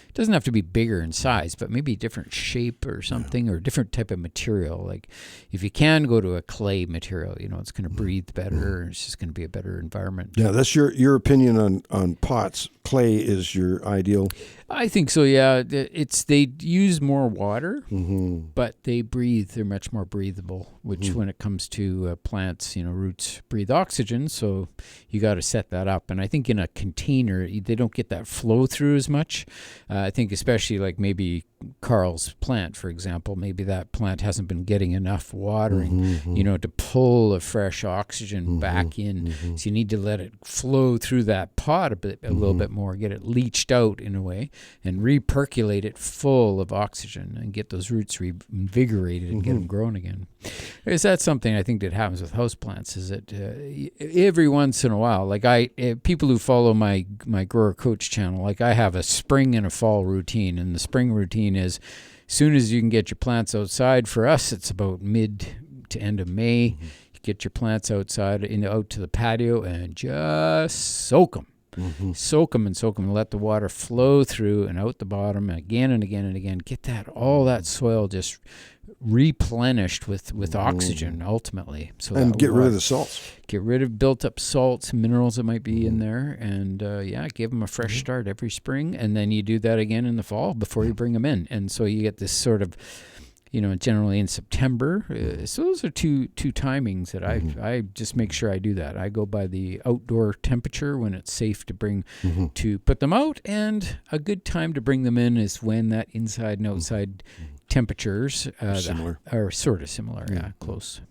It doesn't have to be bigger in size, but maybe a different shape or something, or a different type of material. Like if you can go to a clay material, it's going to breathe better. It's just going to be a better environment. Yeah, that's your opinion on pots. Clay is your ideal. I think so. Yeah, they use more water, but they breathe. They're much more breathable. Which, when it comes to plants, roots breathe oxygen, so you got to set that up. And I think in a container, they don't get that flow through as much. I think especially like maybe Carl's plant, for example, maybe that plant hasn't been getting enough watering, to pull the fresh oxygen back in. So you need to let it flow through that pot a little bit more, get it leached out in a way, and repercolate it full of oxygen and get those roots reinvigorated and get them growing again. Is that something I think that happens with houseplants? Is that every once in a while, like people who follow my Grower Coach channel, like I have a spring and a fall routine, and the spring routine is as soon as you can get your plants outside. For us, it's about mid to end of May. You get your plants outside, out to the patio, and just soak them. Soak them and soak them, and let the water flow through and out the bottom again and again and again. Get all that soil just replenished with oxygen ultimately. So and get rid of the salts. Get rid of built up salts, minerals that might be in there, and give them a fresh start every spring, and then you do that again in the fall before you bring them in. And so you get this sort of, generally in September. So those are two timings that I just make sure I do that. I go by the outdoor temperature when it's safe to to put them out, and a good time to bring them in is when that inside and outside temperatures are sort of similar, close.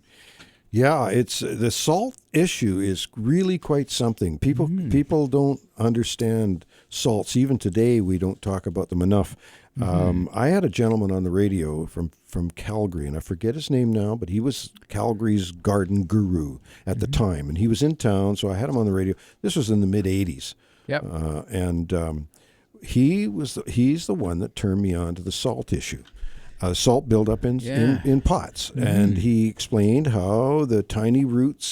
Yeah, it's the salt issue is really quite something. People don't understand salts. Even today, we don't talk about them enough. I had a gentleman on the radio from Calgary, and I forget his name now, but he was Calgary's garden guru at the time, and he was in town, so I had him on the radio. This was in the mid-'80s. Yep. He's the one that turned me on to the salt issue. Salt buildup in pots, and he explained how the tiny root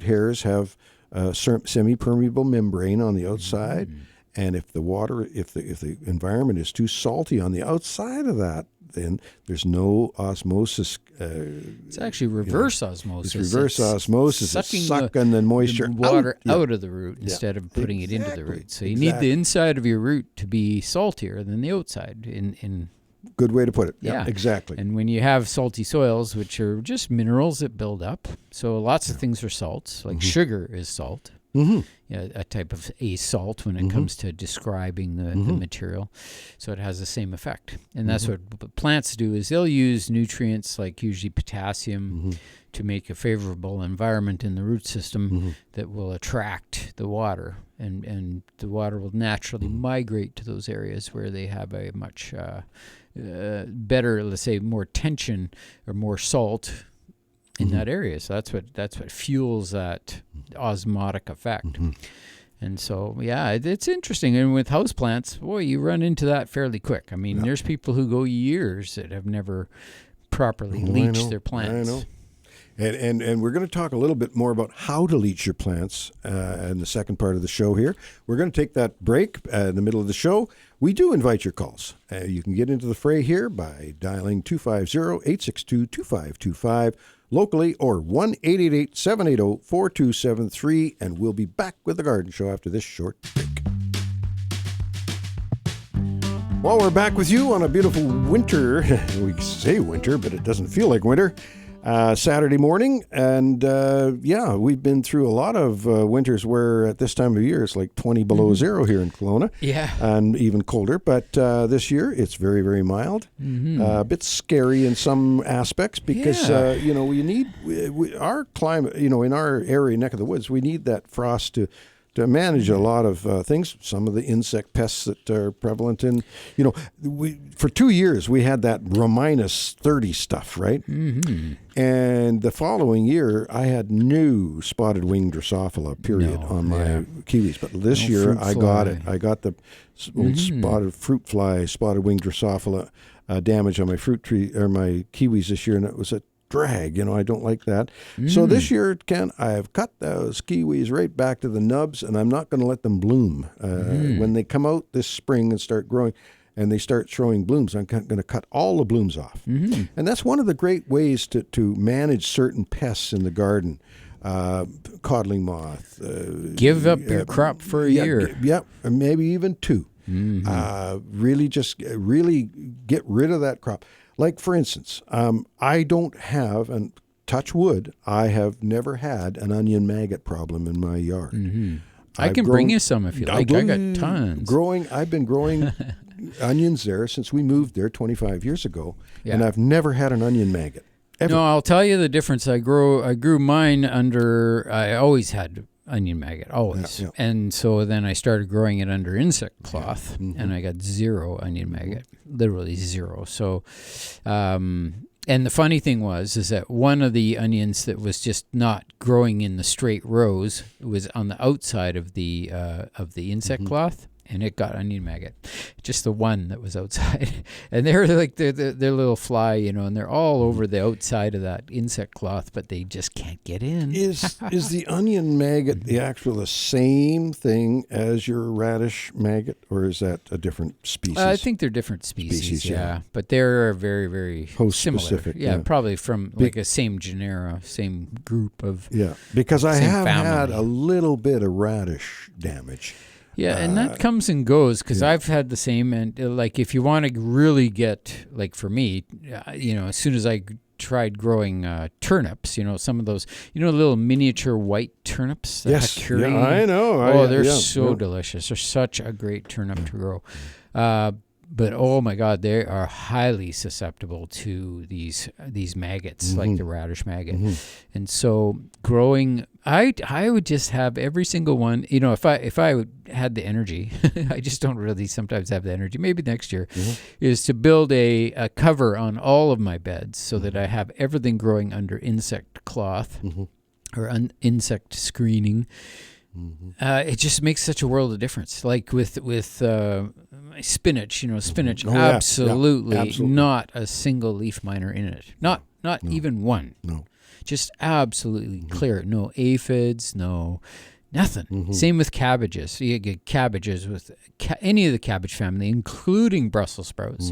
hairs have a semi-permeable membrane on the outside, and if the environment is too salty on the outside of that, then there's no osmosis. It's actually reverse osmosis. It's reverse osmosis. It's sucking the moisture water out of the root instead of putting it into the root. So you need the inside of your root to be saltier than the outside. In Good way to put it. Yeah, exactly. And when you have salty soils, which are just minerals that build up, so lots of things are salts, like sugar is salt. A type of a salt when it comes to describing the material. So it has the same effect. And that's what plants do, is they'll use nutrients like usually potassium to make a favorable environment in the root system that will attract the water. And the water will naturally migrate to those areas where they have a much better, let's say, more tension or more salt in that area. So that's what fuels that osmotic effect. And so, it's interesting. And with houseplants, boy, you run into that fairly quick. I mean, there's people who go years that have never properly leached their plants. I know. And we're going to talk a little bit more about how to leach your plants in the second part of the show here. We're going to take that break in the middle of the show. We do invite your calls. You can get into the fray here by dialing 250-862-2525 locally, or 1-888-780-4273, and we'll be back with The Garden Show after this short break. Well, we're back with you on a beautiful winter, we say winter, but it doesn't feel like winter, Saturday morning. And we've been through a lot of winters where at this time of year it's like 20 below zero here in Kelowna. Yeah. And even colder. But this year it's very, very mild. A bit scary in some aspects because, we need our climate, in our area, neck of the woods, we need that frost to manage a lot of things. Some of the insect pests that are prevalent in, for 2 years we had that -30 stuff, right? And the following year I had new spotted winged Drosophila on my kiwis. But this year I got it. I got the old spotted fruit fly, spotted winged Drosophila damage on my fruit tree or my kiwis this year, and it was a drag. I don't like that. So this year, Ken, I've cut those kiwis right back to the nubs, and I'm not going to let them bloom. When they come out this spring and start growing, and they start showing blooms, I'm going to cut all the blooms off. And that's one of the great ways to manage certain pests in the garden. Codling moth. Give up your crop for a year. And maybe even 2. Really get rid of that crop. Like, for instance, I don't have, and touch wood, I have never had an onion maggot problem in my yard. I can bring you some if you like. I got tons. I've been growing onions there since we moved there 25 years ago, and I've never had an onion maggot. Ever. No, I'll tell you the difference. I grew mine under, I always had onion maggot, always. And so then I started growing it under insect cloth, and I got 0 onion maggot, literally 0. So, and the funny thing is that one of the onions that was just not growing in the straight rows was on the outside of the insect cloth. And it got onion maggot, just the one that was outside. And they're like they're little fly, and they're all over the outside of that insect cloth, but they just can't get in. Is the onion maggot the same thing as your radish maggot, or is that a different species? I think they're different species, yeah. But they're very, very host similar. Specific. Yeah, probably from like a same genera, same group of. Yeah, because I have had a little bit of radish damage. Yeah, and that comes and goes because I've had the same. And like, if you want to really get, like for me, as soon as I tried growing turnips, some of those, little miniature white turnips. Yes, I know. They're so delicious. They're such a great turnip to grow. But oh my God, they are highly susceptible to these maggots, like the radish maggot. And so growing, I would just have every single one. If I had the energy, I just don't really sometimes have the energy. Maybe next year, is to build a cover on all of my beds so that I have everything growing under insect cloth or insect screening. it just makes such a world of difference. Like with spinach, spinach, Oh, yeah. absolutely, Absolutely. not a single leaf miner in it. Not even one. No. Just absolutely clear. No aphids, no nothing. Same with cabbages. You get cabbages with any of the cabbage family, including Brussels sprouts.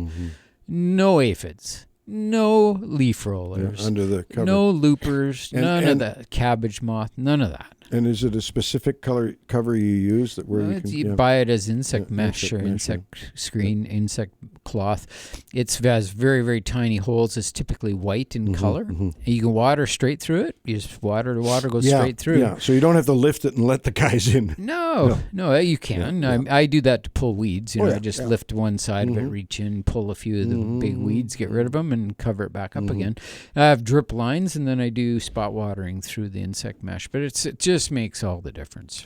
No aphids. No leaf rollers. Under the cover. No loopers. None of that. Cabbage moth. None of that. And is it a specific cover you use that where You buy it as insect mesh or insect screen, insect cloth. It has very, very tiny holes. It's typically white in color. And you can water straight through it. You just the water goes straight through. Yeah, so you don't have to lift it and let the guys in. No, you can. I do that to pull weeds. I just lift one side of it, reach in, pull a few of the big weeds, get rid of them, and cover it back up again. I have drip lines, and then I do spot watering through the insect mesh. But it just makes all the difference.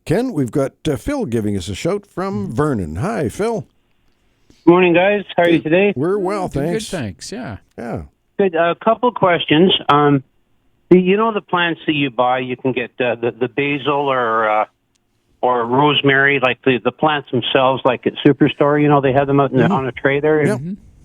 Ken, we've got Phil giving us a shout from Vernon. Hi, Phil. Morning, guys. How are you today? We're well, thanks. Good, thanks. Yeah. Yeah. Good. A couple of questions. The plants that you buy, you can get the basil or rosemary, like the plants themselves, like at Superstore. They have them out on a tray there. Yeah.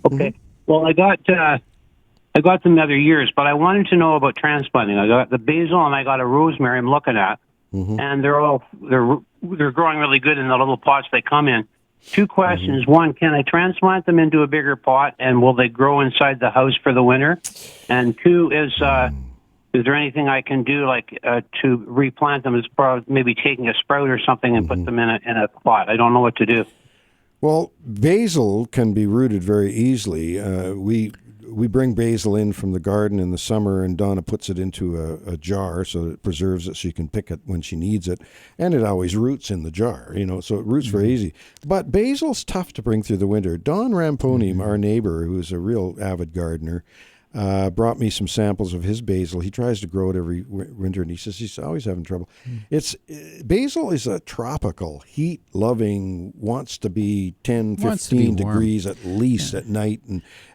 Okay. Well, I got them the other years, but I wanted to know about transplanting. I got the basil and I got a rosemary I'm looking at, and they're growing really good in the little pots they come in. Two questions. One, can I transplant them into a bigger pot, and will they grow inside the house for the winter? And two, is there anything I can do to replant them? As maybe taking a sprout or something and put them in a pot. I don't know what to do. Well, basil can be rooted very easily. We bring basil in from the garden in the summer, and Donna puts it into a jar so that it preserves it so she can pick it when she needs it. And it always roots in the jar, so it roots very easy. But basil's tough to bring through the winter. Don Ramponi, our neighbor, who's a real avid gardener, brought me some samples of his basil. He tries to grow it every winter, and he says he's always having trouble. Basil is a tropical, heat-loving, wants to be 10, 15 degrees at least at night,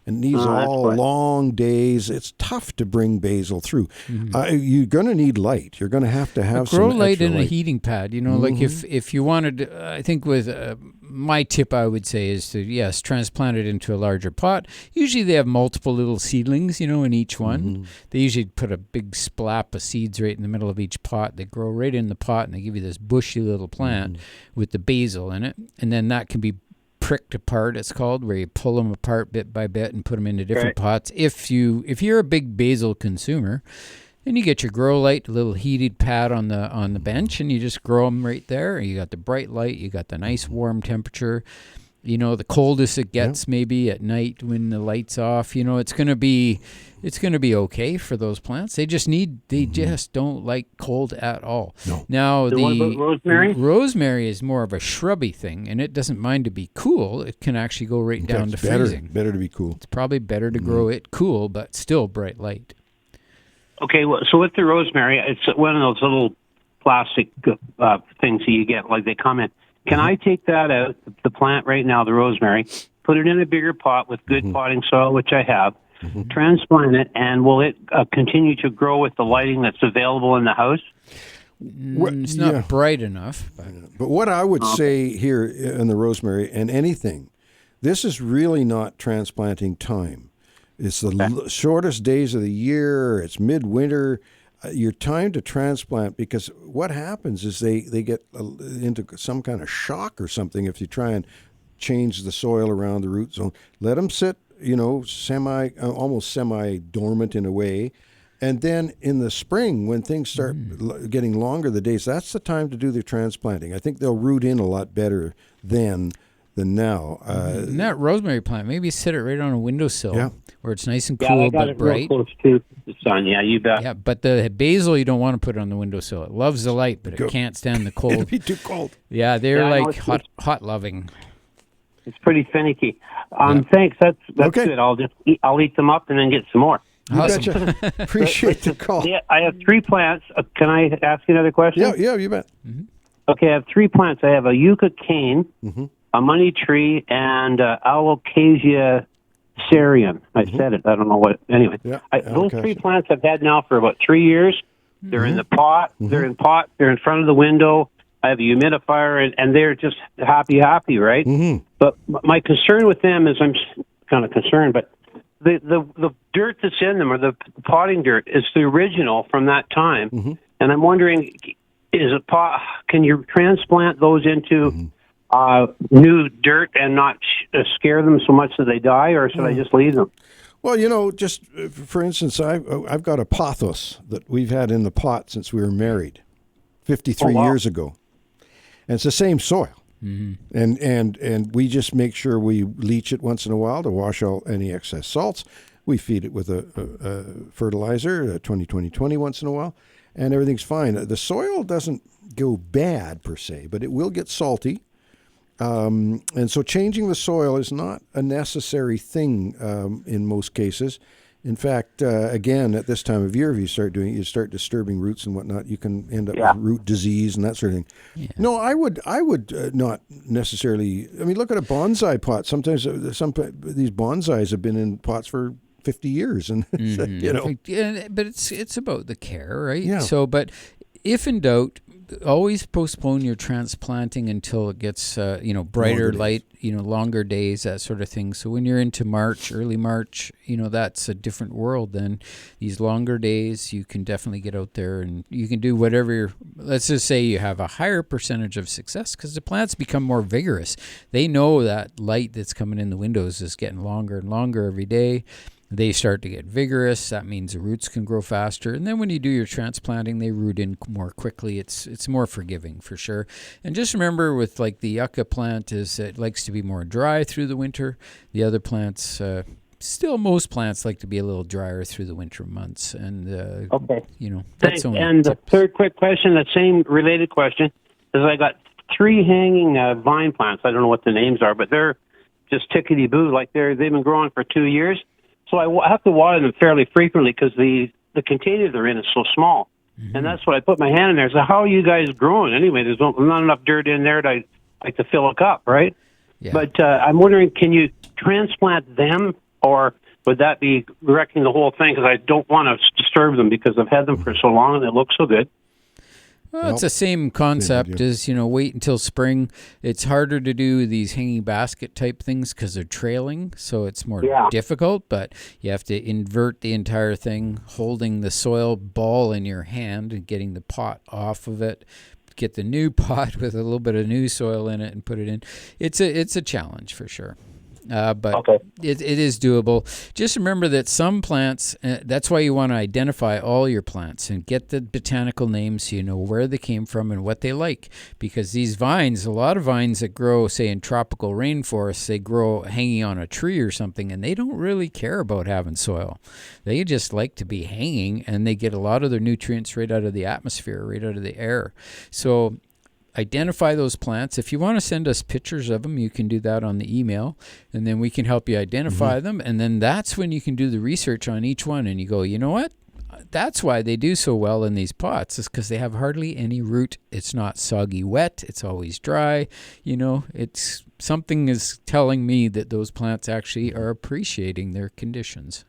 and needs long days. It's tough to bring basil through. You're going to need light. You're going to have some grow light in light. A heating pad. Like if you wanted, I think with my tip I would say is to transplant it into a larger pot. Usually they have multiple little seedlings, in each one. They usually put a big splap of seeds right in the middle of each pot. They grow right in the pot, and they give you this bushy little plant with the basil in it, and then that can be pricked apart, it's called, where you pull them apart bit by bit and put them into different pots. If you're a big basil consumer, then you get your grow light, a little heated pad on the bench, and you just grow them right there. You got the bright light, you got the nice warm temperature. The coldest it gets maybe at night when the light's off. It's gonna be okay for those plants. They just don't like cold at all. No. Now So what about rosemary? Rosemary is more of a shrubby thing, and it doesn't mind to be cool. It can actually go right down to freezing. Better to be cool. It's probably better to grow it cool, but still bright light. Okay, well, so with the rosemary, it's one of those little plastic things that you get, like they come in. Can I take that out, the plant right now, the rosemary, put it in a bigger pot with good potting soil, which I have, transplant it, and will it continue to grow with the lighting that's available in the house? It's not bright enough. But what I would say here in the rosemary and anything, this is really not transplanting time. It's the shortest days of the year. It's midwinter. Your time to transplant, because what happens is they get into some kind of shock or something if you try and change the soil around the root zone. Let them sit, almost semi-dormant in a way. And then in the spring, when things start getting longer, the days, that's the time to do the transplanting. I think they'll root in a lot better then than now. And that rosemary plant, maybe sit it right on a windowsill where it's nice and cool I got but it bright. real close to the sun. Yeah, you bet. Yeah, but the basil you don't want to put on the windowsill. It loves the light, but it can't stand the cold. It'll be too cold. Yeah, they're hot loving. It's pretty finicky. Thanks. That's Okay. good. I'll eat them up and then get some more. Awesome. Betcha. Appreciate the call. Yeah, I have 3 plants. Can I ask you another question? Yeah, you bet. Okay, I have 3 plants. I have a yucca cane, a money tree, and Alocasia cerium. I said it. I don't know what. Anyway, Yeah, those alocasia. 3 plants I've had now for about 3 years. They're in the pot. They're in pot. They're in front of the window. I have a humidifier, and they're just happy, right? But my concern with them is I'm kind of concerned, but the dirt that's in them, or the potting dirt, is the original from that time. And I'm wondering, can you transplant those into new dirt and not scare them so much that they die, or should I just leave them? Well, just for instance, I've got a pothos that we've had in the pot since we were married 53 years ago. And it's the same soil. And we just make sure we leach it once in a while to wash out any excess salts. We feed it with a fertilizer, a 20-20-20 once in a while, and everything's fine. The soil doesn't go bad per se, but it will get salty. And so changing the soil is not a necessary thing in most cases. In fact, again, at this time of year, if you start disturbing roots and whatnot, you can end up with root disease and that sort of thing. Yeah. No, I would not necessarily. I mean, look at a bonsai pot. Sometimes these bonsais have been in pots for 50 years, and but it's about the care, right? Yeah. So, but if in doubt, always postpone your transplanting until it gets brighter light, longer days, that sort of thing. So when you're into March, early March, that's a different world. Then these longer days, you can definitely get out there and you can do whatever. Let's just say you have a higher percentage of success because the plants become more vigorous. They know that light that's coming in the windows is getting longer and longer every day. They start to get vigorous. That means the roots can grow faster. And then when you do your transplanting, they root in more quickly. It's more forgiving for sure. And just remember with like the yucca plant is it likes to be more dry through the winter. The other plants, most plants like to be a little drier through the winter months. And, that's only And the third quick question, that same related question, is I got 3 hanging vine plants. I don't know what the names are, but they're just tickety-boo. Like they've been growing for 2 years. So I have to water them fairly frequently because the container they're in is so small. And that's what I put my hand in there. So how are you guys growing anyway? There's not enough dirt in there to fill a cup, right? Yeah. But I'm wondering, can you transplant them, or would that be wrecking the whole thing? Because I don't want to disturb them because I've had them for so long and they look so good. Well, it's the same concept as, wait until spring. It's harder to do these hanging basket type things because they're trailing, so it's more difficult, but you have to invert the entire thing, holding the soil ball in your hand and getting the pot off of it, get the new pot with a little bit of new soil in it and put it in. It's a challenge for sure. But it is doable. Just remember that some plants, that's why you want to identify all your plants and get the botanical names so you know where they came from and what they like. Because these vines, a lot of vines that grow, say, in tropical rainforests, they grow hanging on a tree or something, and they don't really care about having soil. They just like to be hanging, and they get a lot of their nutrients right out of the atmosphere, right out of the air. So identify those plants. If you want to send us pictures of them, you can do that on the email, and then we can help you identify them. And then that's when you can do the research on each one, and you go, you know what? That's why they do so well in these pots, is because they have hardly any root. It's not soggy wet. It's always dry. It's something is telling me that those plants actually are appreciating their conditions.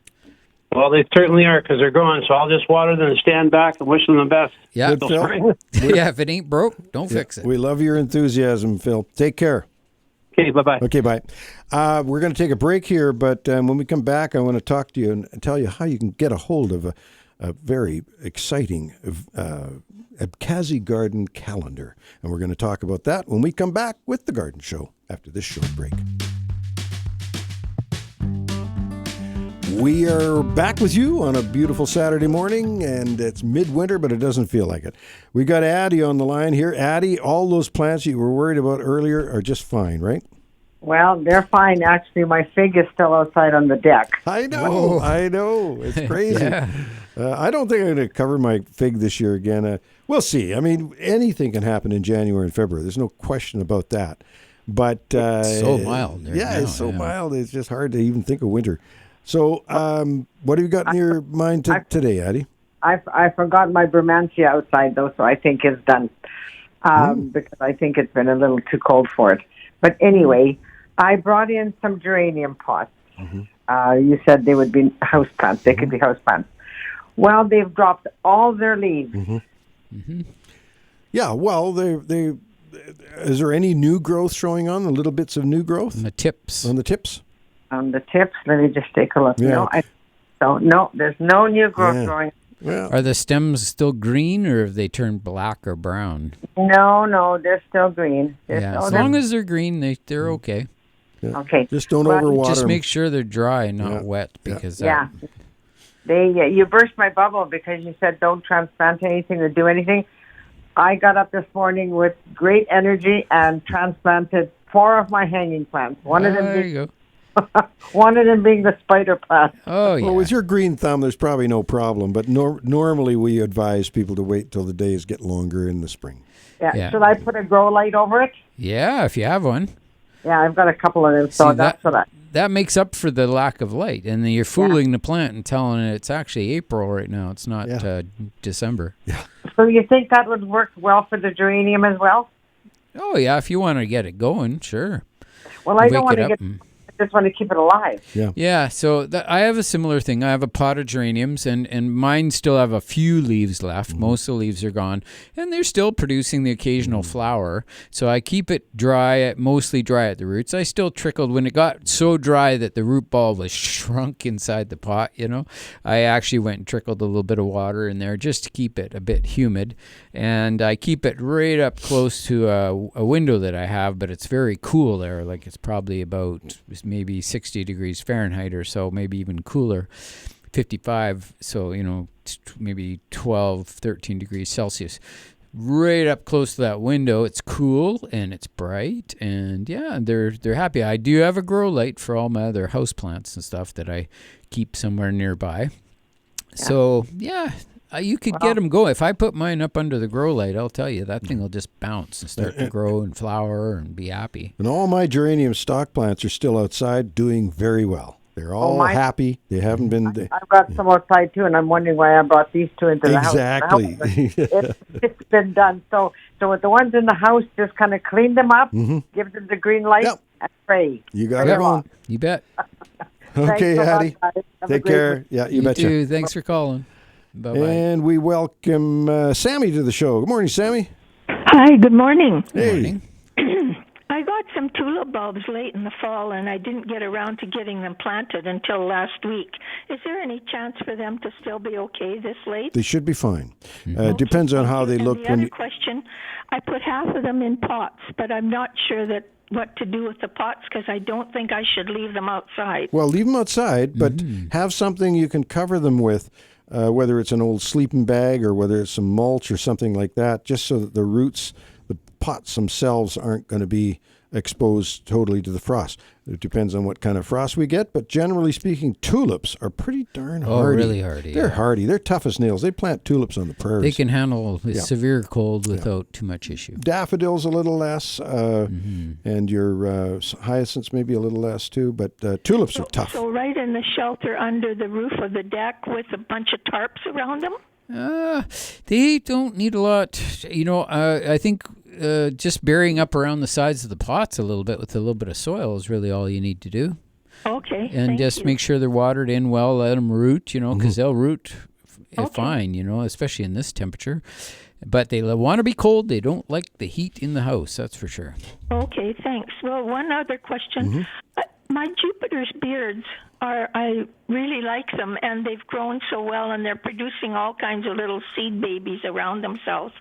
Well, they certainly are because they're growing, so I'll just water them and stand back and wish them the best. Yeah, yeah. If it ain't broke, don't fix it. We love your enthusiasm, Phil. Take care. Okay, bye-bye. Okay, bye. We're going to take a break here, but when we come back, I want to talk to you and tell you how you can get a hold of a very exciting Abkhazi garden calendar. And we're going to talk about that when we come back with The Garden Show after this short break. We are back with you on a beautiful Saturday morning, and it's midwinter, but it doesn't feel like it. We got Addie on the line here. Addie, all those plants you were worried about earlier are just fine, right? Well, they're fine. Actually, my fig is still outside on the deck. I know. It's crazy. I don't think I'm going to cover my fig this year again. We'll see. I mean, anything can happen in January and February. There's no question about that. But it's so mild. It's so mild. It's just hard to even think of winter. So, what have you got in your mind today, Addie? I forgot my Bermansia outside, though, so I think it's done because I think it's been a little too cold for it. But anyway, I brought in some geranium pots. You said they would be houseplants. They could be houseplants. Well, they've dropped all their leaves. Yeah, well, they is there any new growth showing on the little bits of new growth And the tips. on the tips? On the tips, let me just take a look. Yeah. No, there's no new growth Yeah. growing. Well, Are the stems still green, or have they turned black or brown? No, they're still green. As long as they're green, they're okay. okay. just don't Well, overwater Just 'em. make sure they're dry and not Yeah. wet, because Yeah. You burst my bubble because you said don't transplant anything or do anything. I got up this morning with great energy and transplanted 4 of my hanging plants. One of there you them go. one of them being the spider plant. Oh yeah. Well, with your green thumb, there's probably no problem. But normally we advise people to wait till the days get longer in the spring. Yeah. Should I put a grow light over it? Yeah, if you have one. Yeah, I've got a couple of them, so See, that's what I... That makes up for the lack of light, and then you're fooling the plant and telling it it's actually April right now. It's not December. So you think that would work well for the geranium as well? Oh yeah, if you want to get it going, sure. Well, I don't Wake want it to up get... and- I just want to keep it alive. Yeah, so I have a similar thing. I have a pot of geraniums, and mine still have a few leaves left. Most of the leaves are gone, and they're still producing the occasional flower. So I keep it dry, mostly dry at the roots. I still trickled when it got so dry that the root ball was shrunk inside the pot, I actually went and trickled a little bit of water in there just to keep it a bit humid. And I keep it right up close to a window that I have, but it's very cool there. Like it's probably about maybe 60 degrees Fahrenheit or so, maybe even cooler, 55, so, maybe 12, 13 degrees Celsius. Right up close to that window. It's cool and it's bright, and yeah, they're happy. I do have a grow light for all my other house plants and stuff that I keep somewhere nearby. So, yeah. You could get them going. If I put mine up under the grow light, I'll tell you, that thing will just bounce and start to grow and flower and be happy. And all my geranium stock plants are still outside doing very well. They're all happy. They haven't been... I've got some outside too, and I'm wondering why I brought these 2 into the house. Exactly. It's been done. So with the ones in the house, just kind of clean them up, give them the green light, and pray. You got it on. You bet. Okay, Thanks so Hattie. much, guys. Have a Take great care. week. Yeah, you You betcha. too. Thanks for calling. Bye-bye. And we welcome Sammy to the show. Good morning, Sammy. Hi, good morning. Hey. Morning. I got some tulip bulbs late in the fall, and I didn't get around to getting them planted until last week. Is there any chance for them to still be okay this late? They should be fine. Depends on how they And look the when other you... question, I put half of them in pots, but I'm not sure what to do with the pots because I don't think I should leave them outside. Well, leave them outside, but have something you can cover them with, whether it's an old sleeping bag or whether it's some mulch or something like that, just so that the roots, the pots themselves aren't going to be exposed totally to the frost. It depends on what kind of frost we get, but generally speaking, tulips are pretty darn hardy. Oh, really hardy. They're yeah. hardy. They're tough as nails. They plant tulips on the prairies. They can handle a severe cold without too much issue. Daffodils a little less, and your hyacinths maybe a little less too, but tulips are tough. So right in the shelter under the roof of the deck with a bunch of tarps around them? They don't need a lot. I think just burying up around the sides of the pots a little bit with a little bit of soil is really all you need to do. Okay. And thank just you. make sure they're watered in well, let them root, because they'll root Okay. fine, especially in this temperature. But they want to be cold. They don't like the heat in the house, that's for sure. Okay, thanks. Well, one other question. My Jupiter's beards I really like them, and they've grown so well, and they're producing all kinds of little seed babies around themselves.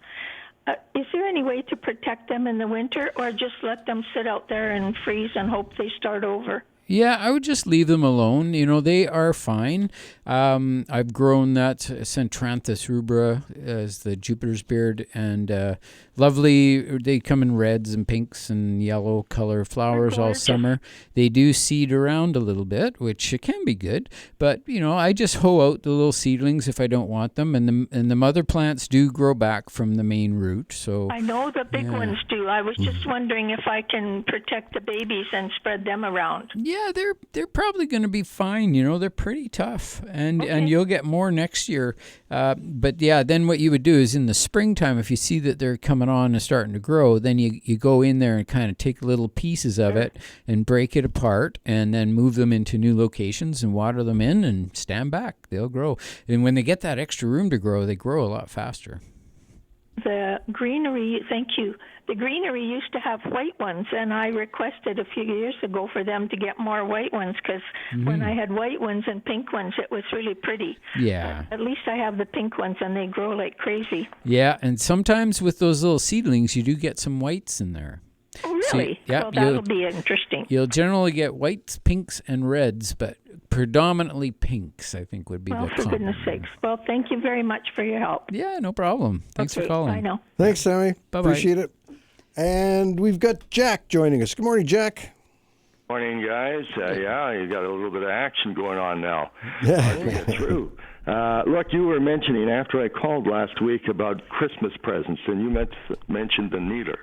Is there any way to protect them in the winter, or just let them sit out there and freeze and hope they start over? Yeah, I would just leave them alone. They are fine. I've grown that Centranthus rubra as the Jupiter's beard, and lovely. They come in reds and pinks and yellow color flowers all summer. They do seed around a little bit, which can be good. But I just hoe out the little seedlings if I don't want them, and the mother plants do grow back from the main root. So I know the big ones do. I was just wondering if I can protect the babies and spread them around. Yeah, they're probably going to be fine. They're pretty tough, and you'll get more next year. But yeah, then what you would do is in the springtime, if you see that they're coming on and starting to grow, then you go in there and kind of take little pieces of it and break it apart, and then move them into new locations and water them in and stand back. They'll grow, and when they get that extra room to grow, they grow a lot faster. The greenery, thank you. The greenery used to have white ones, and I requested a few years ago for them to get more white ones because when I had white ones and pink ones, it was really pretty. Yeah. At least I have the pink ones, and they grow like crazy. Yeah, and sometimes with those little seedlings, you do get some whites in there. Oh, really? Yeah, well, that'll be interesting. You'll generally get whites, pinks, and reds, but predominantly pinks, I think, would be the common. Well, for goodness sakes. Well, thank you very much for your help. Yeah, no problem. Thanks for calling. I know. Thanks, Sammy. Bye-bye. Appreciate it. And we've got Jack joining us. Good morning, Jack. Morning, guys. Yeah, you got a little bit of action going on now. Yeah. It's true. Look, you were mentioning after I called last week about Christmas presents, and you mentioned the Needler.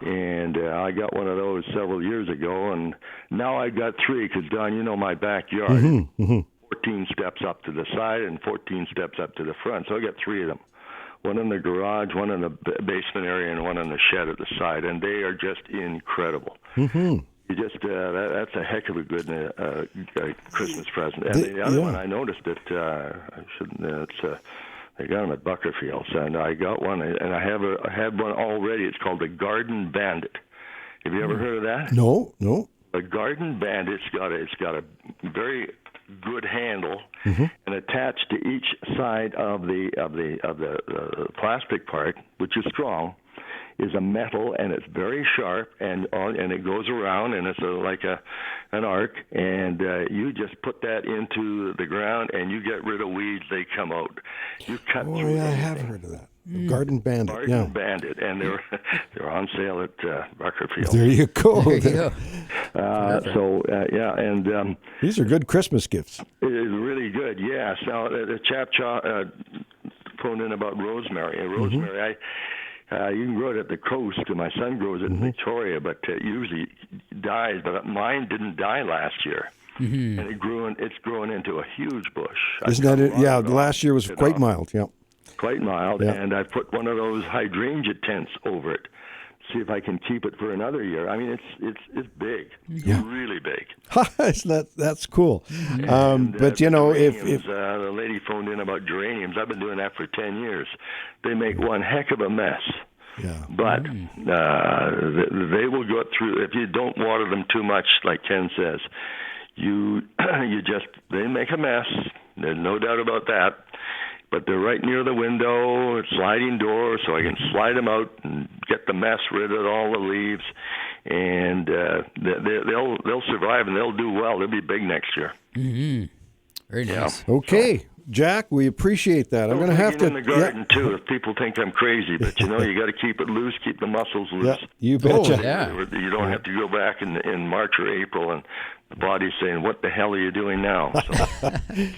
And I got one of those several years ago, and now I got 3 because, Don, you know my backyard, 14 steps up to the side and 14 steps up to the front. So I got 3 of them. One in the garage, one in the basement area, and one in the shed at the side, and they are just incredible. You just that's a heck of a good Christmas present. And the other one, I noticed it. I shouldn't. They got them at Buckerfield's, and I got one, and I had one already. It's called the Garden Bandit. Have you ever heard of that? No. A Garden Bandit. It's got a very good handle, and attached to each side of the plastic part, which is strong, is a metal, and it's very sharp, and it goes around, and it's like an arc, and you just put that into the ground, and you get rid of weeds. They come out. You cut through. Oh, yeah, I have heard of that. Garden Bandit. Bandit, and they're on sale at Buckerfield. There you go. There you go. And these are good Christmas gifts. It is really good. Yeah. So the chap phoned in about rosemary. And rosemary, you can grow it at the coast. My son grows it in Victoria, but it usually dies. But mine didn't die last year, and it's growing into a huge bush. Isn't that it? Yeah, the last year was quite mild. Yeah. Quite mild, and I put one of those hydrangea tents over it. See if I can keep it for another year. I mean, it's big, really big. That's cool. But if the lady phoned in about geraniums, I've been doing that for 10 years. They make one heck of a mess. Yeah. But they will go through if you don't water them too much, like Ken says. They make a mess. There's no doubt about that. But they're right near the window, sliding door, so I can slide them out and get the mess rid of all the leaves, and they'll survive and they'll do well. They'll be big next year. Very nice. Okay, Jack, we appreciate that. I'm going to have to in the garden too. If people think I'm crazy, but you got to keep it loose, keep the muscles loose. Yeah, you betcha. Oh, yeah. You don't have to go back in March or April and the body's saying, "What the hell are you doing now?" So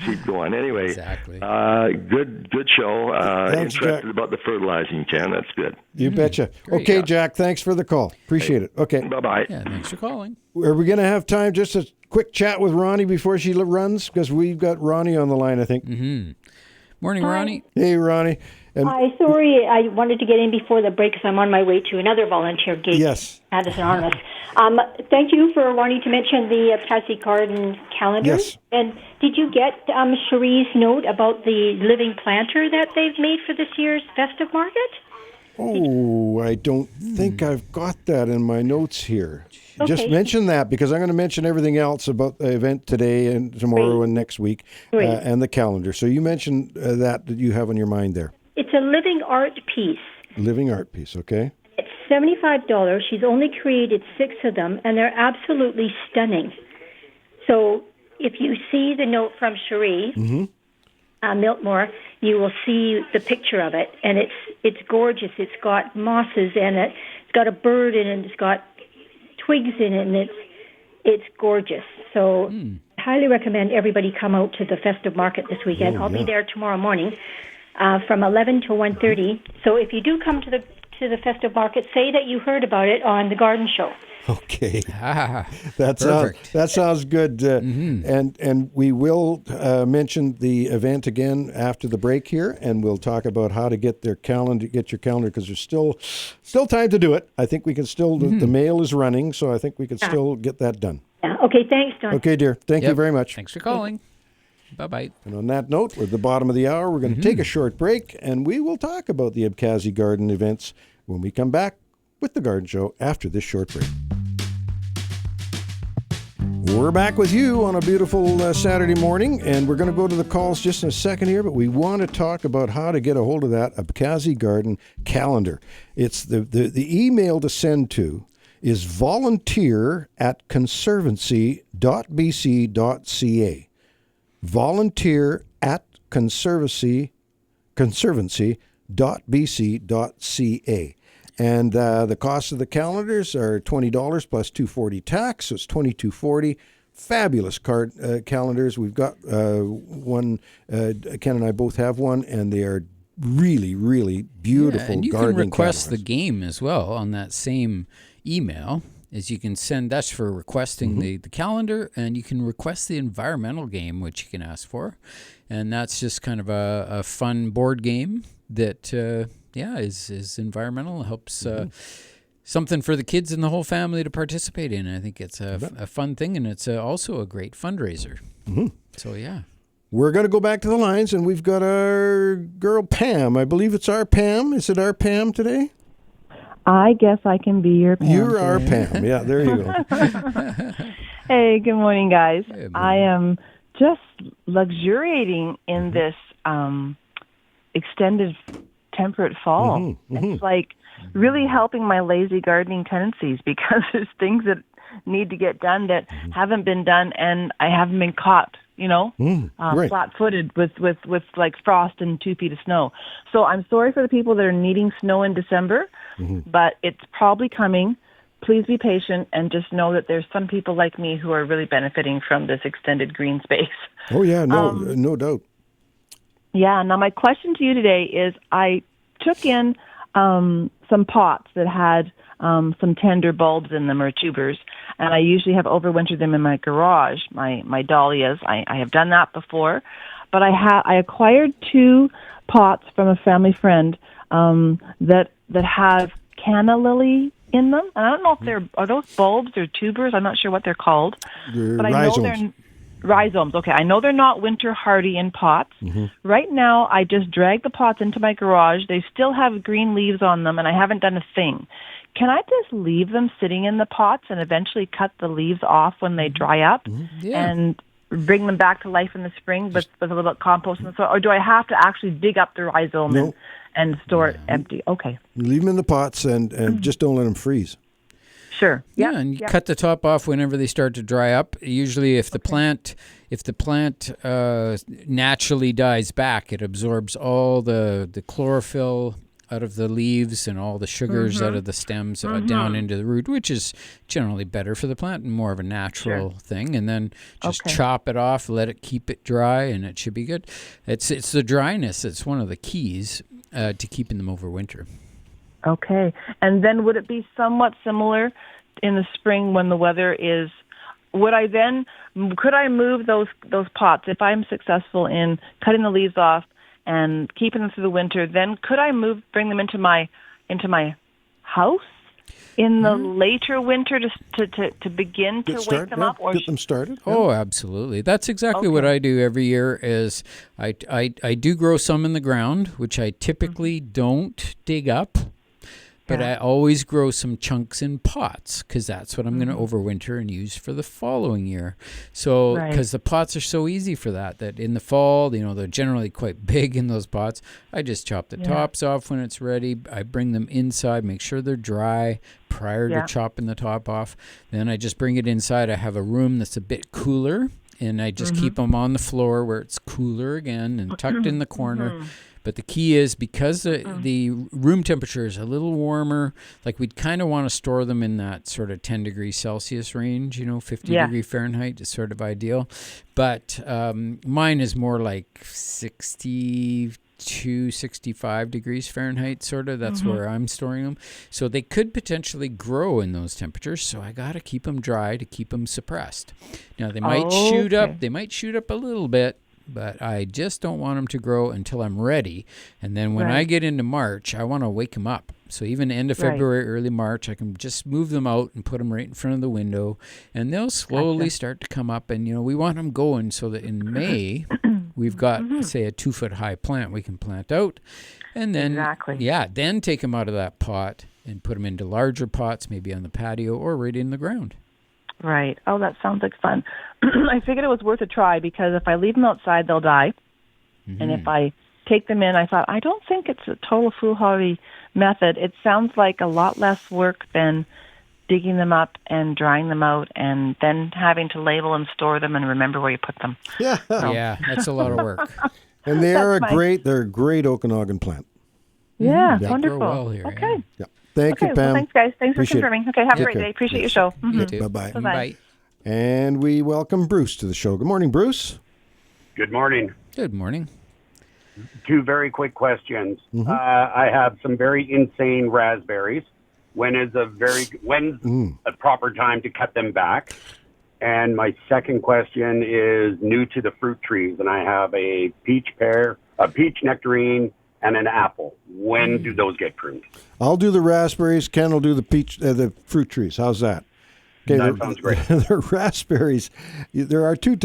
keep going. Anyway, exactly. Good show. Thanks, interested Jack. about the fertilizing, Ken. That's good. You betcha. Great. Okay, Jack, thanks for the call. Appreciate it. Okay. Bye-bye. Yeah, thanks for calling. Are we going to have time just a quick chat with Ronnie before she runs? Because we've got Ronnie on the line, I think. Morning, Ronnie. Hey, Ronnie. And Hi, sorry, I wanted to get in before the break because I'm on my way to another volunteer gig at Anonymous. Thank you for wanting to mention the Patsy Garden calendar. Yes. And did you get Cherie's note about the living planter that they've made for this year's festive market? Oh, I don't think I've got that in my notes here. Okay. Just mention that because I'm going to mention everything else about the event today and tomorrow and next week and the calendar. So you mentioned that you have on your mind there. It's a living art piece. Living art piece, okay. It's $75. She's only created 6 of them, and they're absolutely stunning. So if you see the note from Cherie, Miltmore, you will see the picture of it, and it's gorgeous. It's got mosses in it. It's got a bird in it. It's got twigs in it, and it's gorgeous. So I highly recommend everybody come out to the festive market this weekend. I'll be there tomorrow morning from 11 to 1:30. So if you do come to the to the festive market, say that you heard about it on the garden show. Okay. Perfect. That sounds good. And we will mention the event again after the break here, and we'll talk about how to get your calendar, because there's still time to do it. I think we can still, the mail is running, so I think we can still get that done. Yeah. Okay, thanks, Don. Okay, dear. Thank you very much. Thanks for calling. Bye-bye. And on that note, we're at the bottom of the hour. We're going to take a short break, and we will talk about the Abkhazi Garden events when we come back with the Garden Show after this short break. We're back with you on a beautiful Saturday morning, and we're going to go to the calls just in a second here, but we want to talk about how to get a hold of that Abkhazi Garden calendar. It's the email to send to is volunteer@conservancy.bc.ca. volunteer@conservancy.bc.ca. And the cost of the calendars are $20 plus $2.40 tax, so it's $22.40. Fabulous calendars. We've got one. Ken and I both have one, and they are really, really beautiful. Yeah, and you gardening can request calendars. the game as well on that same email. Is you can send that's for requesting the calendar, and you can request the environmental game, which you can ask for, and that's just kind of a fun board game that is environmental, helps something for the kids and the whole family to participate in. I think it's a fun thing, and it's also a great fundraiser. So yeah. We're going to go back to the lines, and we've got our girl Pam. I believe it's our Pam. Is it our Pam today? I guess I can be your Pam. You're our Pam. Yeah, there you go. Hey, good morning, guys. Good morning. I am just luxuriating in this extended temperate fall. It's like really helping my lazy gardening tendencies, because there's things that need to get done that haven't been done, and I haven't been caught, Right. flat-footed with like frost and 2 feet of snow. So I'm sorry for the people that are needing snow in December, but it's probably coming. Please be patient and just know that there's some people like me who are really benefiting from this extended green space. Oh, yeah, no doubt. Yeah, now my question to you today is I took in some pots that had some tender bulbs in them, or tubers, and I usually have overwintered them in my garage, my dahlias. I have done that before, but I acquired 2 pots from a family friend that have canna lily in them. And I don't know if are those bulbs or tubers. I'm not sure what they're called. But I know they're rhizomes. Okay, I know they're not winter hardy in pots. Right now, I just dragged the pots into my garage. They still have green leaves on them, and I haven't done a thing. Can I just leave them sitting in the pots and eventually cut the leaves off when they dry up and bring them back to life in the spring with a little bit of compost in the soil? Or do I have to actually dig up the rhizome and store it empty? Okay. Leave them in the pots and just don't let them freeze. Sure. Yeah, and you cut the top off whenever they start to dry up. Usually, if the plant naturally dies back, it absorbs all the chlorophyll out of the leaves and all the sugars out of the stems down into the root, which is generally better for the plant and more of a natural thing. And then just chop it off, let it keep it dry, and it should be good. It's the dryness that's one of the keys to keeping them over winter. Okay. And then would it be somewhat similar in the spring when the weather is, could I move those pots if I'm successful in cutting the leaves off and keeping them through the winter? Then could I bring them into my house in the later winter to begin to wake them up? Or get them started. Oh, absolutely. That's exactly what I do every year. Is I do grow some in the ground, which I typically don't dig up. But I always grow some chunks in pots, because that's what I'm going to overwinter and use for the following year. So, because the pots are so easy for that in the fall, they're generally quite big in those pots. I just chop the tops off when it's ready. I bring them inside, make sure they're dry prior to chopping the top off. Then I just bring it inside. I have a room that's a bit cooler, and I just keep them on the floor where it's cooler again and tucked in the corner. But the key is, because the room temperature is a little warmer, like we'd kind of want to store them in that sort of 10 degrees Celsius range, 50 degree Fahrenheit is sort of ideal. But mine is more like 62 265 degrees Fahrenheit, sort of. That's where I'm storing them. So they could potentially grow in those temperatures. So I got to keep them dry to keep them suppressed. Now, they might shoot up. They might shoot up a little bit, but I just don't want them to grow until I'm ready. And then when I get into March, I want to wake them up. So even end of February, early March, I can just move them out and put them right in front of the window, and they'll slowly start to come up. And, we want them going so that in May, we've got, say, a 2-foot-high plant we can plant out. And then, then take them out of that pot and put them into larger pots, maybe on the patio or right in the ground. Right. Oh, that sounds like fun. I figured it was worth a try because if I leave them outside, they'll die. And if I take them in, I thought, I don't think it's a total foolhardy method. It sounds like a lot less work than digging them up and drying them out and then having to label and store them and remember where you put them. Yeah. Yeah, that's a lot of work. And they're they're a great Okanagan plant. Yeah, They wonderful. grow well here. Okay. Yeah. Thank you, Pam. Well, thanks, guys. Thanks Appreciate for confirming. Okay, have a great day. Appreciate your show. You too. Bye-bye. Bye. And we welcome Bruce to the show. Good morning, Bruce. Good morning. Good morning. 2 very quick questions. I have some very insane raspberries. When is a proper time to cut them back? And my second question is new to the fruit trees, and I have a peach nectarine, and an apple. When do those get pruned? I'll do the raspberries. Ken will do the fruit trees. How's that? Okay, that sounds great. The raspberries, there are 2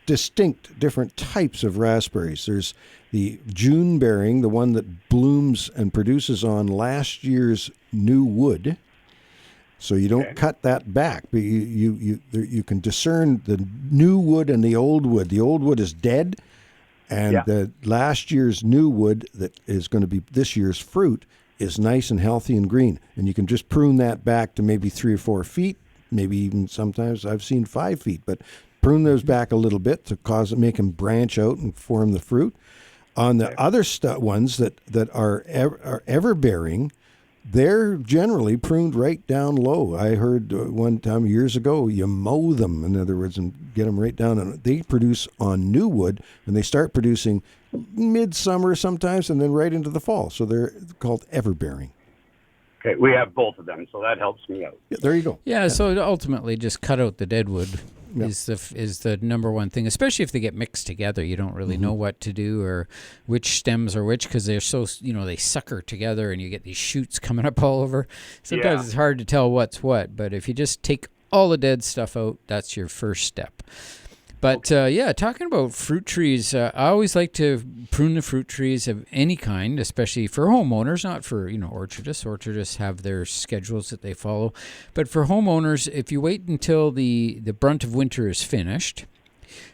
distinct different types of raspberries. There's the June bearing, the one that blooms and produces on last year's new wood. So you don't cut that back, but you can discern the new wood and the old wood. The old wood is dead, and the last year's new wood that is going to be this year's fruit is nice and healthy and green. And you can just prune that back to maybe 3 or 4 feet, maybe even sometimes I've seen 5 feet, but prune those back a little bit to make them branch out and form the fruit. On the other ones that are ever bearing, they're generally pruned right down low. I heard one time years ago, you mow them, in other words, and get them right down. And they produce on new wood, and they start producing midsummer sometimes, and then right into the fall. So they're called ever-bearing. Okay, we have both of them, so that helps me out. Yeah, there you go. Yeah, so ultimately just cut out the dead wood is the number one thing, especially if they get mixed together. You don't really know what to do or which stems are which because they're so, they sucker together and you get these shoots coming up all over. Sometimes it's hard to tell what's what, but if you just take all the dead stuff out, that's your first step. But talking about fruit trees, I always like to prune the fruit trees of any kind, especially for homeowners, not for orchardists. Orchardists have their schedules that they follow, but for homeowners, if you wait until the brunt of winter is finished,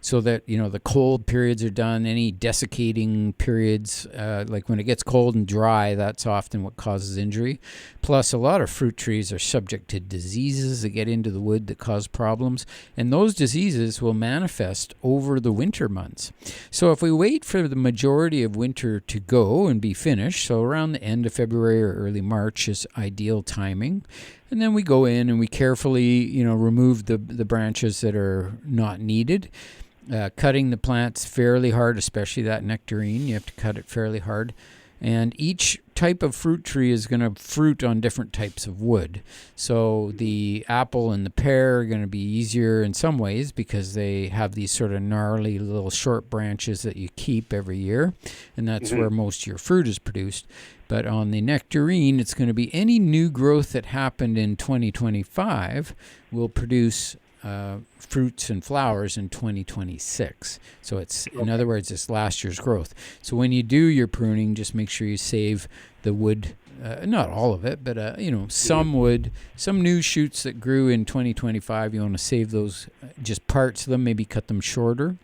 so that the cold periods are done, any desiccating periods, like when it gets cold and dry, that's often what causes injury. Plus, a lot of fruit trees are subject to diseases that get into the wood that cause problems, and those diseases will manifest over the winter months. So if we wait for the majority of winter to go and be finished, so around the end of February or early March is ideal timing, and then we go in and we carefully, remove the branches that are not needed. Cutting the plants fairly hard, especially that nectarine, you have to cut it fairly hard. And each type of fruit tree is going to fruit on different types of wood. So the apple and the pear are going to be easier in some ways because they have these sort of gnarly little short branches that you keep every year. And that's where most of your fruit is produced. But on the nectarine, it's going to be any new growth that happened in 2025 will produce fruits and flowers in 2026. So it's, in other words, it's last year's growth. So when you do your pruning, just make sure you save the wood, not all of it, but, some wood, some new shoots that grew in 2025. You want to save those, just parts of them, maybe cut them shorter,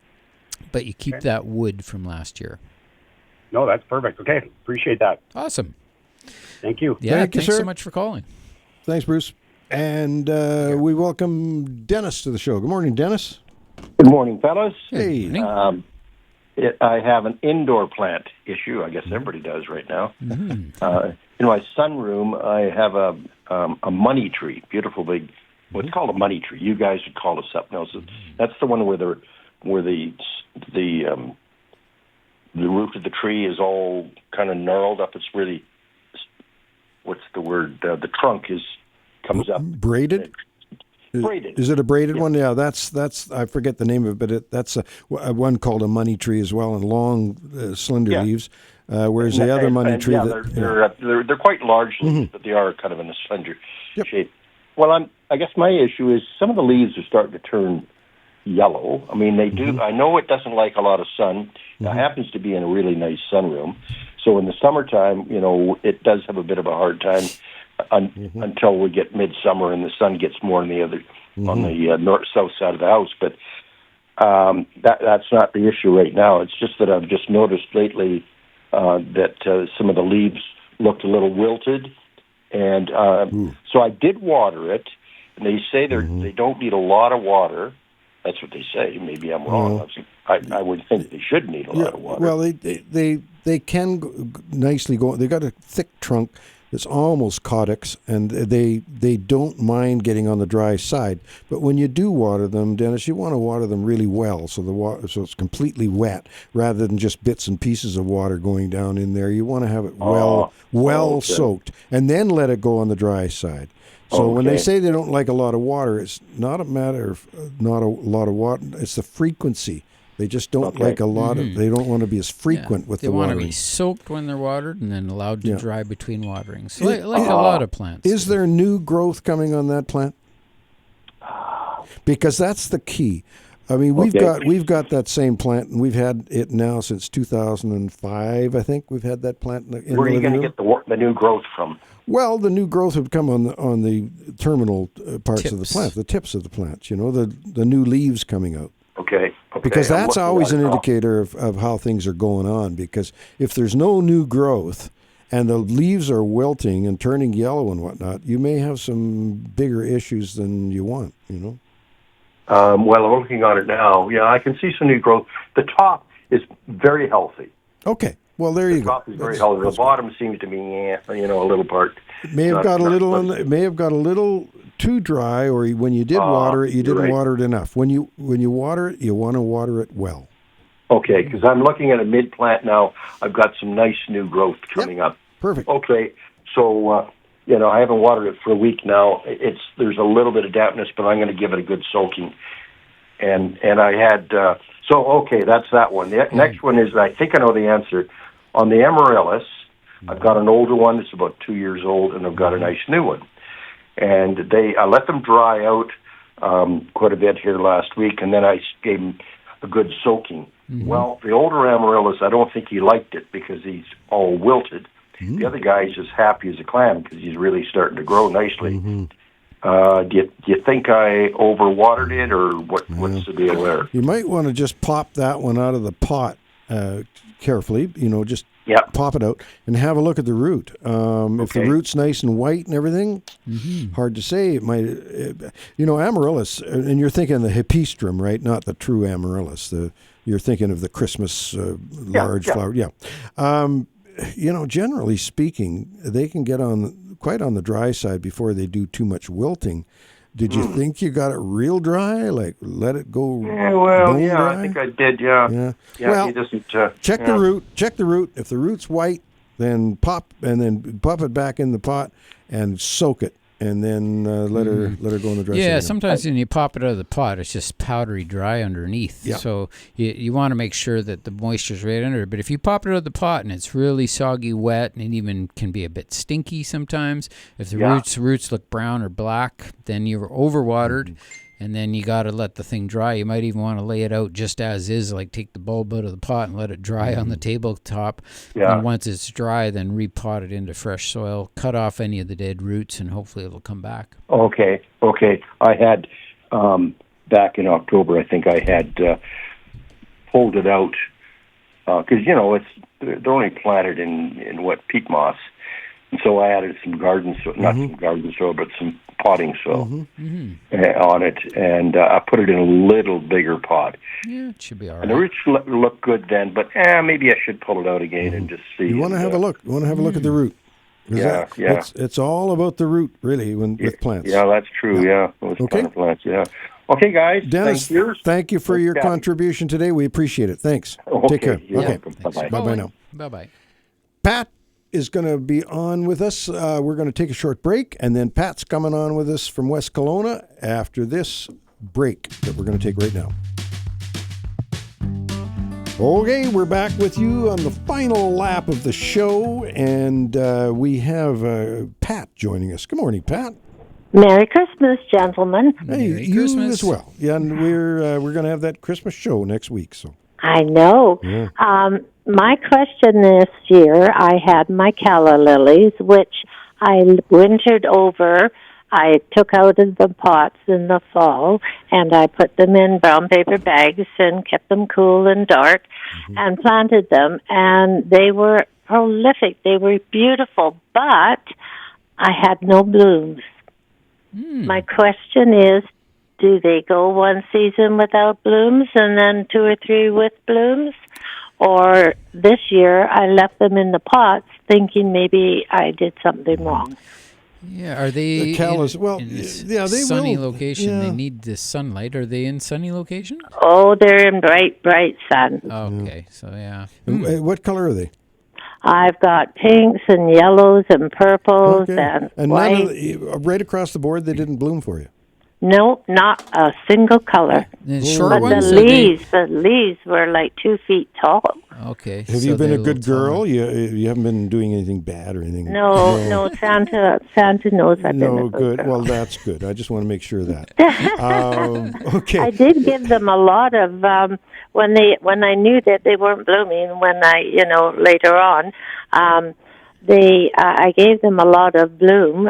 but you keep that wood from last year. No, that's perfect. Okay, appreciate that. Awesome. Thank you. Yeah, Thank you, thanks sir. so much for calling. Thanks, Bruce. And we welcome Dennis to the show. Good morning, Dennis. Good morning, fellas. Hey. I have an indoor plant issue. I guess everybody does right now. In my sunroom, I have a money tree, beautiful big. What's called a money tree. You guys would call it something else. That's the one where the the root of the tree is all kind of gnarled up. It's really, what's the word? The trunk comes up braided. Braided. Is it a braided one? Yeah, that's I forget the name of it, but that's a one called a money tree as well, and long, slender leaves. Whereas the other money tree, they're quite large leaves, but they are kind of in a slender shape. Well, I guess my issue is some of the leaves are starting to turn yellow. I mean, they do. I know it doesn't like a lot of sun. It happens to be in a really nice sunroom, so in the summertime, it does have a bit of a hard time until we get midsummer and the sun gets more on the other on the north-south side of the house. But that's not the issue right now. It's just that I've just noticed lately that some of the leaves looked a little wilted, and so I did water it. And they say they don't need a lot of water. That's what they say. Maybe I'm wrong. I would think they should need a lot of water. Well, they can nicely go. They got a thick trunk that's almost caudex, and they don't mind getting on the dry side. But when you do water them, Dennis, you want to water them really well, so it's completely wet, rather than just bits and pieces of water going down in there. You want to have it well soaked, and then let it go on the dry side. So when they say they don't like a lot of water, it's not a matter of not a lot of water. It's the frequency. They just don't like a lot of. They don't want to be as frequent with the watering. They want to be soaked when they're watered and then allowed to dry between waterings. So like a lot of plants. Is there new growth coming on that plant? Because that's the key. I mean, we've got that same plant, and we've had it now since 2005. I think we've had that plant. Where are you going to get the new growth from? Well, the new growth would come on the terminal parts of the plant, the tips of the plants. The new leaves coming out. Okay. Because that's always an indicator of how things are going on. Because if there's no new growth and the leaves are wilting and turning yellow and whatnot, you may have some bigger issues than you want. Well, I'm looking on it now. Yeah, I can see some new growth. The top is very healthy. Okay. Well, there you go. The top is very healthy. The bottom seems to be, a little part. It may have got a little. May have got a little too dry, or when you did water it, you didn't water it enough. When you water it, you want to water it well. Okay, because I'm looking at a mid plant now. I've got some nice new growth coming up. Perfect. Okay, so I haven't watered it for a week now. There's a little bit of dampness, but I'm going to give it a good soaking. And I had that's that one. The next one is, I think I know the answer. On the amaryllis, I've got an older one that's about 2 years old, and I've got a nice new one. And I let them dry out quite a bit here last week, and then I gave them a good soaking. Well, the older amaryllis, I don't think he liked it because he's all wilted. The other guy's as happy as a clam because he's really starting to grow nicely. Do you think I overwatered it, or what's the deal there? You might want to just pop that one out of the pot carefully. Just pop it out and have a look at the root. If the root's nice and white and everything, hard to say. It might, amaryllis, and you're thinking the hypistrum, right? Not the true amaryllis. You're thinking of the Christmas large flower. Yeah. Generally speaking, they can get quite on the dry side before they do too much wilting. Did you think you got it real dry? Like, let it go bone dry? I think I did, yeah. Well, he doesn't, check the root. Check the root. If the root's white, then pop it back in the pot and soak it, and then let her go in the dry side. Yeah, sometimes when you pop it out of the pot, it's just powdery dry underneath. Yeah. So you want to make sure that the moisture's right under it. But if you pop it out of the pot and it's really soggy, wet, and it even can be a bit stinky sometimes, if the roots look brown or black, then you're overwatered. And then you got to let the thing dry. You might even want to lay it out just as is, like take the bulb out of the pot and let it dry on the tabletop. Yeah. And once it's dry, then repot it into fresh soil, cut off any of the dead roots, and hopefully it'll come back. Okay. I had, back in October, I think I had pulled it out, because, they're only planted in peat moss. And so I added some garden soil, not some garden soil, but some potting soil on it, and I put it in a little bigger pot. Yeah, it should be all right. And the roots look good then, but maybe I should pull it out again and just see. You want to have a look. You want to have a look at the root. It's all about the root, really, with plants. Yeah, that's true, with kind of plants, Okay, guys. Dennis, thank you for your contribution today. We appreciate it. Thanks. Take care. You're Okay. welcome. Bye-bye. Bye-bye now. Bye-bye. Pat is going to be on with us. We're going to take a short break, and then Pat's coming on with us from West Kelowna after this break that we're going to take right now. Okay, we're back with you on the final lap of the show, and we have Pat joining us. Good morning, Pat. Merry Christmas, gentlemen. Hey, Merry you Christmas. as well. Yeah, and we're going to have that Christmas show next week. So I know. Yeah. My question this year, I had my calla lilies, which I wintered over. I took out of the pots in the fall, and I put them in brown paper bags and kept them cool and dark and planted them, and they were prolific. They were beautiful, but I had no blooms. My question is, do they go one season without blooms and then 2 or 3 with blooms? Or this year I left them in the pots thinking maybe I did something wrong. Yeah, are they the callas? they sunny location? Yeah. They need the sunlight. Are they in sunny location? Oh, they're in bright, bright sun. Okay, so yeah. What color are they? I've got pinks and yellows and purples and white. Right across the board, they didn't bloom for you? No, not a single color. The short But ones, the leaves were like 2 feet tall. Okay. Have you been a good girl? You haven't been doing anything bad or anything? No, Santa knows I've been a good. girl. Well, that's good. I just want to make sure of that. Okay. I did give them a lot of when I knew that they weren't blooming. When later on, I gave them a lot of bloom,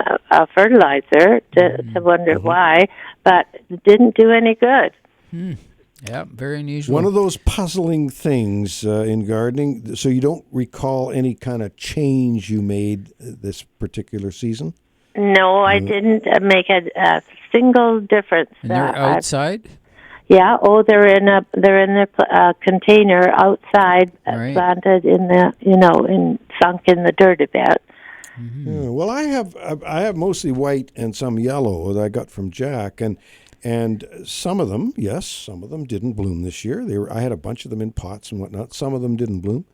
fertilizer to wonder why, but it didn't do any good. Yeah, very unusual. One of those puzzling things in gardening. So you don't recall any kind of change you made this particular season? No, I didn't make a single difference. And they're outside? Yeah. Oh, they're in a container outside, planted in the sunk in the dirt a bit. Yeah, well, I have mostly white and some yellow that I got from Jack, and some of them, yes, some of them didn't bloom this year. I had a bunch of them in pots and whatnot. Some of them didn't bloom.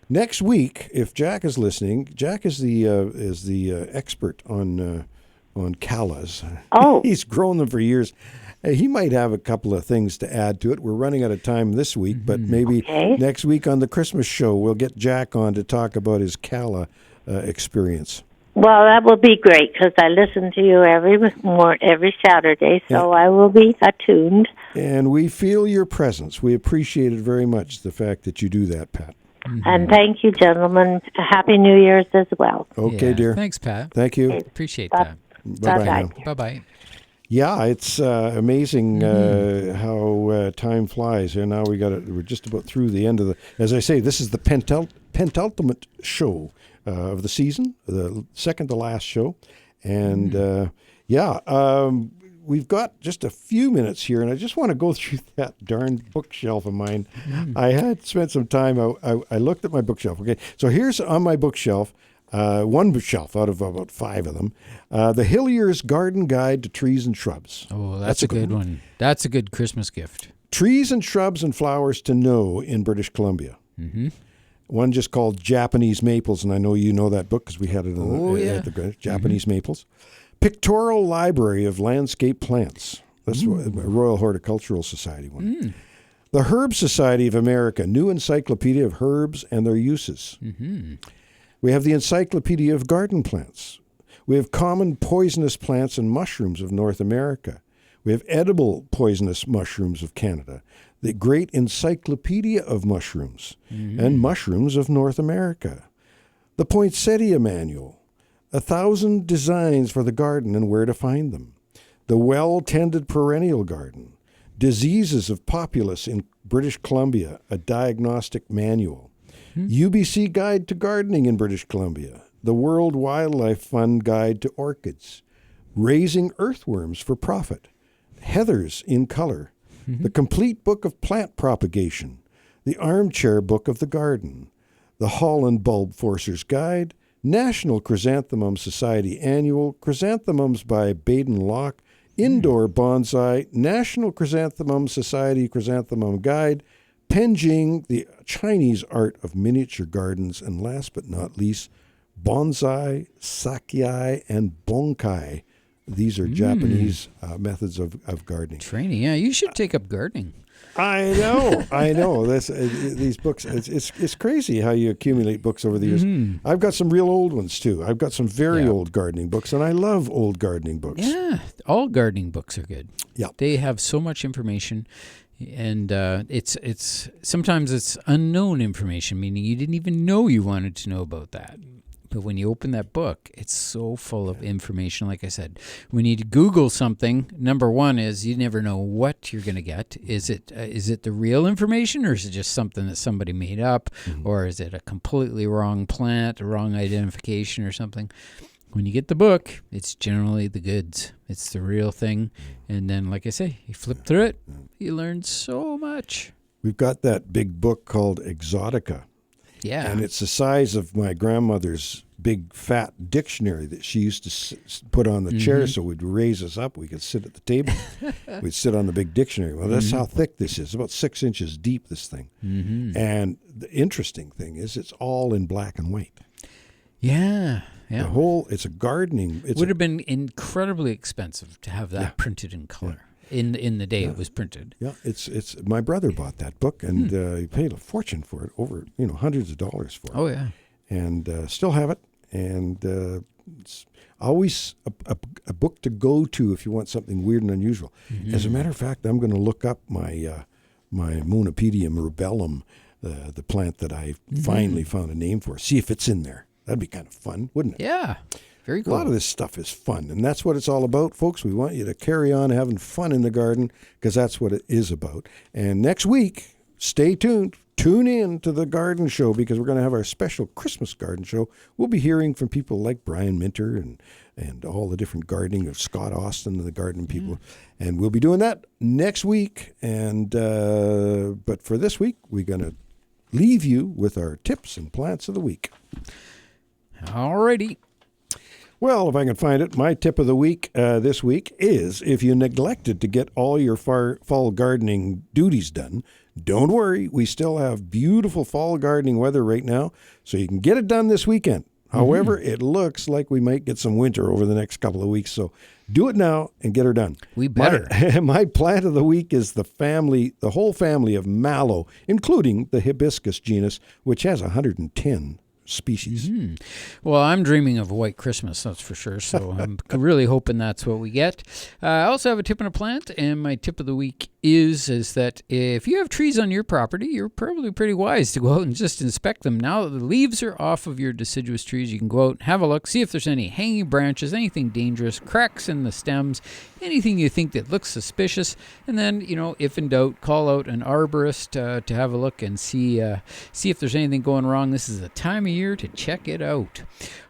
Next week, if Jack is listening, Jack is the expert on callas. Oh, he's grown them for years. He might have a couple of things to add to it. We're running out of time this week, but maybe next week on the Christmas show, we'll get Jack on to talk about his calla experience. Well, that will be great because I listen to you every Saturday, so I will be attuned. And we feel your presence. We appreciate it very much, the fact that you do that, Pat. And thank you, gentlemen. Happy New Year's as well. Okay, dear. Than's, Pat. Thank you. Appreciate that. Bye-bye now. Bye-bye. Yeah, it's amazing how time flies. And now we're just about through the end of the. As I say, this is the penultimate show of the season, the second to last show, and we've got just a few minutes here, and I just want to go through that darn bookshelf of mine. I had spent some time. I looked at my bookshelf. Okay, so here's on my bookshelf. One bookshelf out of about 5 of them. The Hillier's Garden Guide to Trees and Shrubs. Oh, that's a good one. That's a good Christmas gift. Trees and Shrubs and Flowers to Know in British Columbia. Mm-hmm. One just called Japanese Maples, and I know you know that book because we had it at the Japanese Maples. Pictorial Library of Landscape Plants. That's a Royal Horticultural Society one. The Herb Society of America, New Encyclopedia of Herbs and Their Uses. We have the Encyclopedia of Garden Plants. We have Common Poisonous Plants and Mushrooms of North America. We have Edible Poisonous Mushrooms of Canada. The Great Encyclopedia of Mushrooms and Mushrooms of North America. The Poinsettia Manual. 1,000 Designs for the Garden and Where to Find Them. The Well-Tended Perennial Garden. Diseases of Populace in British Columbia, a Diagnostic Manual. UBC Guide to Gardening in British Columbia. The World Wildlife Fund Guide to Orchids. Raising Earthworms for Profit. Heathers in Color. The Complete Book of Plant Propagation. The Armchair Book of the Garden. The Holland Bulb Forcer's Guide. National Chrysanthemum Society Annual. Chrysanthemums by Baden Locke. Indoor Bonsai, National Chrysanthemum Society Chrysanthemum Guide, Penjing, the Chinese Art of Miniature Gardens, and last but not least, Bonsai, Sakyai, and Bonkai. These are Japanese methods of gardening. Training, yeah. You should take up gardening. I know. These books, it's crazy how you accumulate books over the years. I've got some real old ones, too. I've got some very old gardening books, and I love old gardening books. Yeah, all gardening books are good. Yeah. They have so much information, and it's sometimes it's unknown information, meaning you didn't even know you wanted to know about that. But when you open that book, it's so full of information. Like I said, when you Google something, number one is you never know what you're going to get. Is it the real information, or is it just something that somebody made up, or is it a completely wrong plant, a wrong identification or something? When you get the book, it's generally the goods. It's the real thing. And then, like I say, you flip through it, you learn so much. We've got that big book called Exotica. Yeah. And it's the size of my grandmother's big fat dictionary that she used to put on the chair so we'd raise us up. We could sit at the table. We'd sit on the big dictionary. Well, that's how thick this is. About 6 inches deep, this thing. And the interesting thing is it's all in black and white. Yeah. Yeah. It's a gardening. It would have been incredibly expensive to have that printed in color. In the day it was printed. Yeah, it's my brother bought that book, and he paid a fortune for it, over hundreds of dollars for it. Oh yeah, and still have it, and it's always a book to go to if you want something weird and unusual. As a matter of fact, I'm going to look up my Monopedium rubellum, the plant that I finally found a name for. See if it's in there. That'd be kind of fun, wouldn't it? Yeah. Very cool. A lot of this stuff is fun, and that's what it's all about, folks. We want you to carry on having fun in the garden, because that's what it is about. And next week, stay tuned. Tune in to the garden show, because we're going to have our special Christmas garden show. We'll be hearing from people like Brian Minter and all the different gardening of Scott Austin and the gardening people. And we'll be doing that next week. And but for this week, we're going to leave you with our tips and plants of the week. All righty. Well, if I can find it, my tip of the week this week is, if you neglected to get all your fall gardening duties done, don't worry. We still have beautiful fall gardening weather right now, so you can get it done this weekend. However, it looks like we might get some winter over the next couple of weeks, so do it now and get her done. We better. My plant of the week is the whole family of mallow, including the hibiscus genus, which has 110 species. Well, I'm dreaming of a white Christmas, that's for sure. So I'm really hoping that's what we get. I also have a tip on a plant, and my tip of the week is that if you have trees on your property, you're probably pretty wise to go out and just inspect them. Now that the leaves are off of your deciduous trees, you can go out and have a look, see if there's any hanging branches, anything dangerous, cracks in the stems, anything you think that looks suspicious. And then, if in doubt, call out an arborist to have a look and see if there's anything going wrong. This is the time of year to check it out.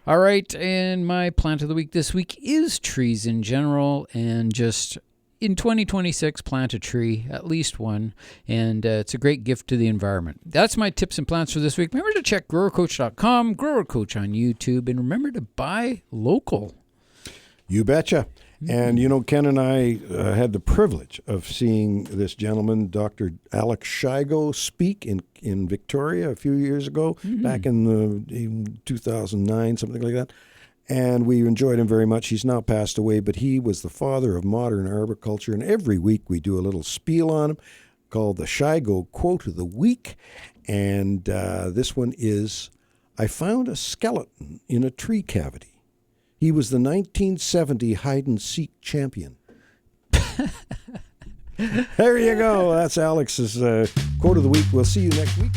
All right, and my plant of the week this week is trees in general, and just in 2026, plant a tree, at least one, and it's a great gift to the environment. That's my tips and plants for this week. Remember to check growercoach.com, Grower Coach on YouTube, and remember to buy local. You betcha. And, Ken and I had the privilege of seeing this gentleman, Dr. Alex Shigo, speak in Victoria a few years ago, back in 2009, something like that. And we enjoyed him very much. He's now passed away, but he was the father of modern arboriculture. And every week we do a little spiel on him called the Shigo Quote of the Week. And this one is, I found a skeleton in a tree cavity. He was the 1970 hide-and-seek champion. There you go. That's Alex's quote of the week. We'll see you next week.